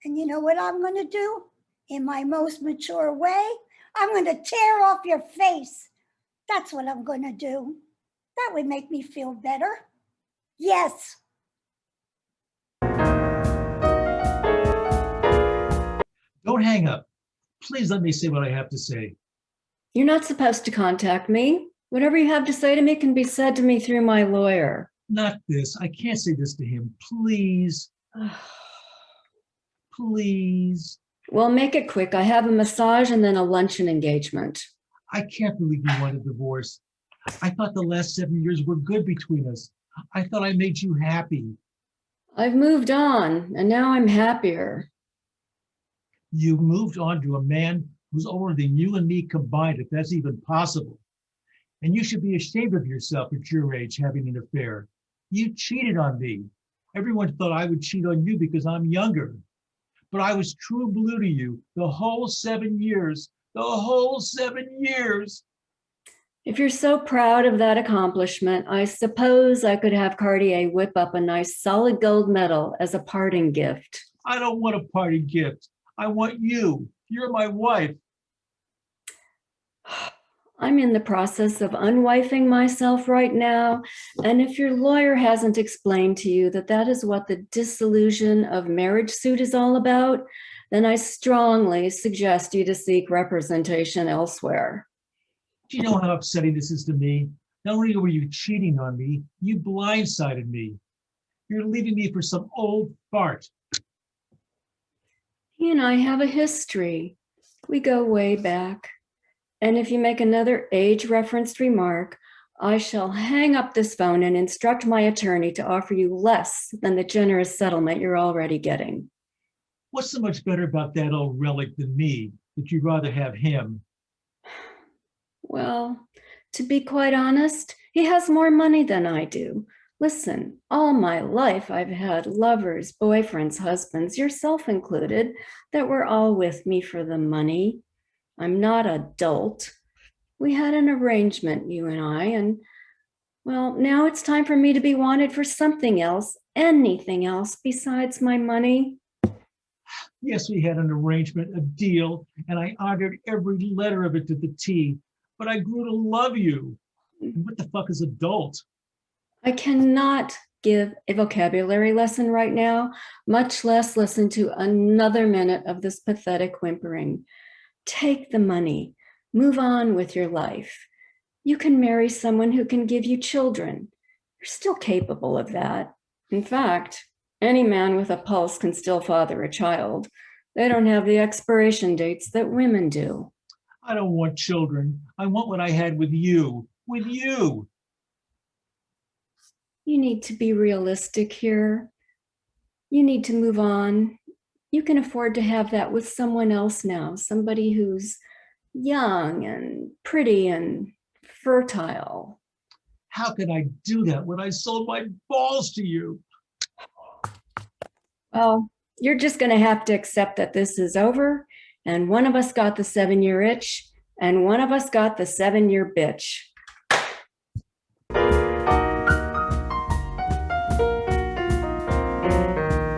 And you know what I'm going to do? In my most mature way, I'm going to tear off your face. That's what I'm going to do. That would make me feel better. Yes. Don't hang up. Please let me say what I have to say. You're not supposed to contact me. Whatever you have to say to me can be said to me through my lawyer. Not this. I can't say this to him. Please. Please. Well, make it quick. I have a massage and then a luncheon engagement. I can't believe you want a divorce. I thought the last 7 years were good between us. I thought I made you happy. I've moved on and now I'm happier. You moved on to a man who's older than you and me combined, if that's even possible. And you should be ashamed of yourself at your age having an affair. You cheated on me. Everyone thought I would cheat on you because I'm younger. But I was true blue to you the whole 7 years. The whole 7 years. If you're so proud of that accomplishment, I suppose I could have Cartier whip up a nice solid gold medal as a parting gift. I don't want a parting gift. I want you. You're my wife. I'm in the process of unwifing myself right now. And if your lawyer hasn't explained to you that that is what the dissolution of marriage suit is all about, then I strongly suggest you to seek representation elsewhere. Do you know how upsetting this is to me? Not only were you cheating on me, you blindsided me. You're leaving me for some old fart. He and I have a history. We go way back. And if you make another age-referenced remark, I shall hang up this phone and instruct my attorney to offer you less than the generous settlement you're already getting. What's so much better about that old relic than me that you'd rather have him? Well, to be quite honest, he has more money than I do. Listen, all my life I've had lovers, boyfriends, husbands, yourself included, that were all with me for the money. I'm not a dolt. We had an arrangement, you and I, and well, now it's time for me to be wanted for something else, anything else besides my money. Yes, we had an arrangement, a deal, and I honored every letter of it to the T, but I grew to love you. What the fuck is adult? I cannot give a vocabulary lesson right now, much less listen to another minute of this pathetic whimpering. Take the money, move on with your life. You can marry someone who can give you children. You're still capable of that. In fact, any man with a pulse can still father a child. They don't have the expiration dates that women do. I don't want children. I want what I had with you. With you. You need to be realistic here. You need to move on. You can afford to have that with someone else now, somebody who's young and pretty and fertile. How could I do that when I sold my balls to you? Well, you're just going to have to accept that this is over, and one of us got the 7-year itch, and one of us got the 7-year bitch.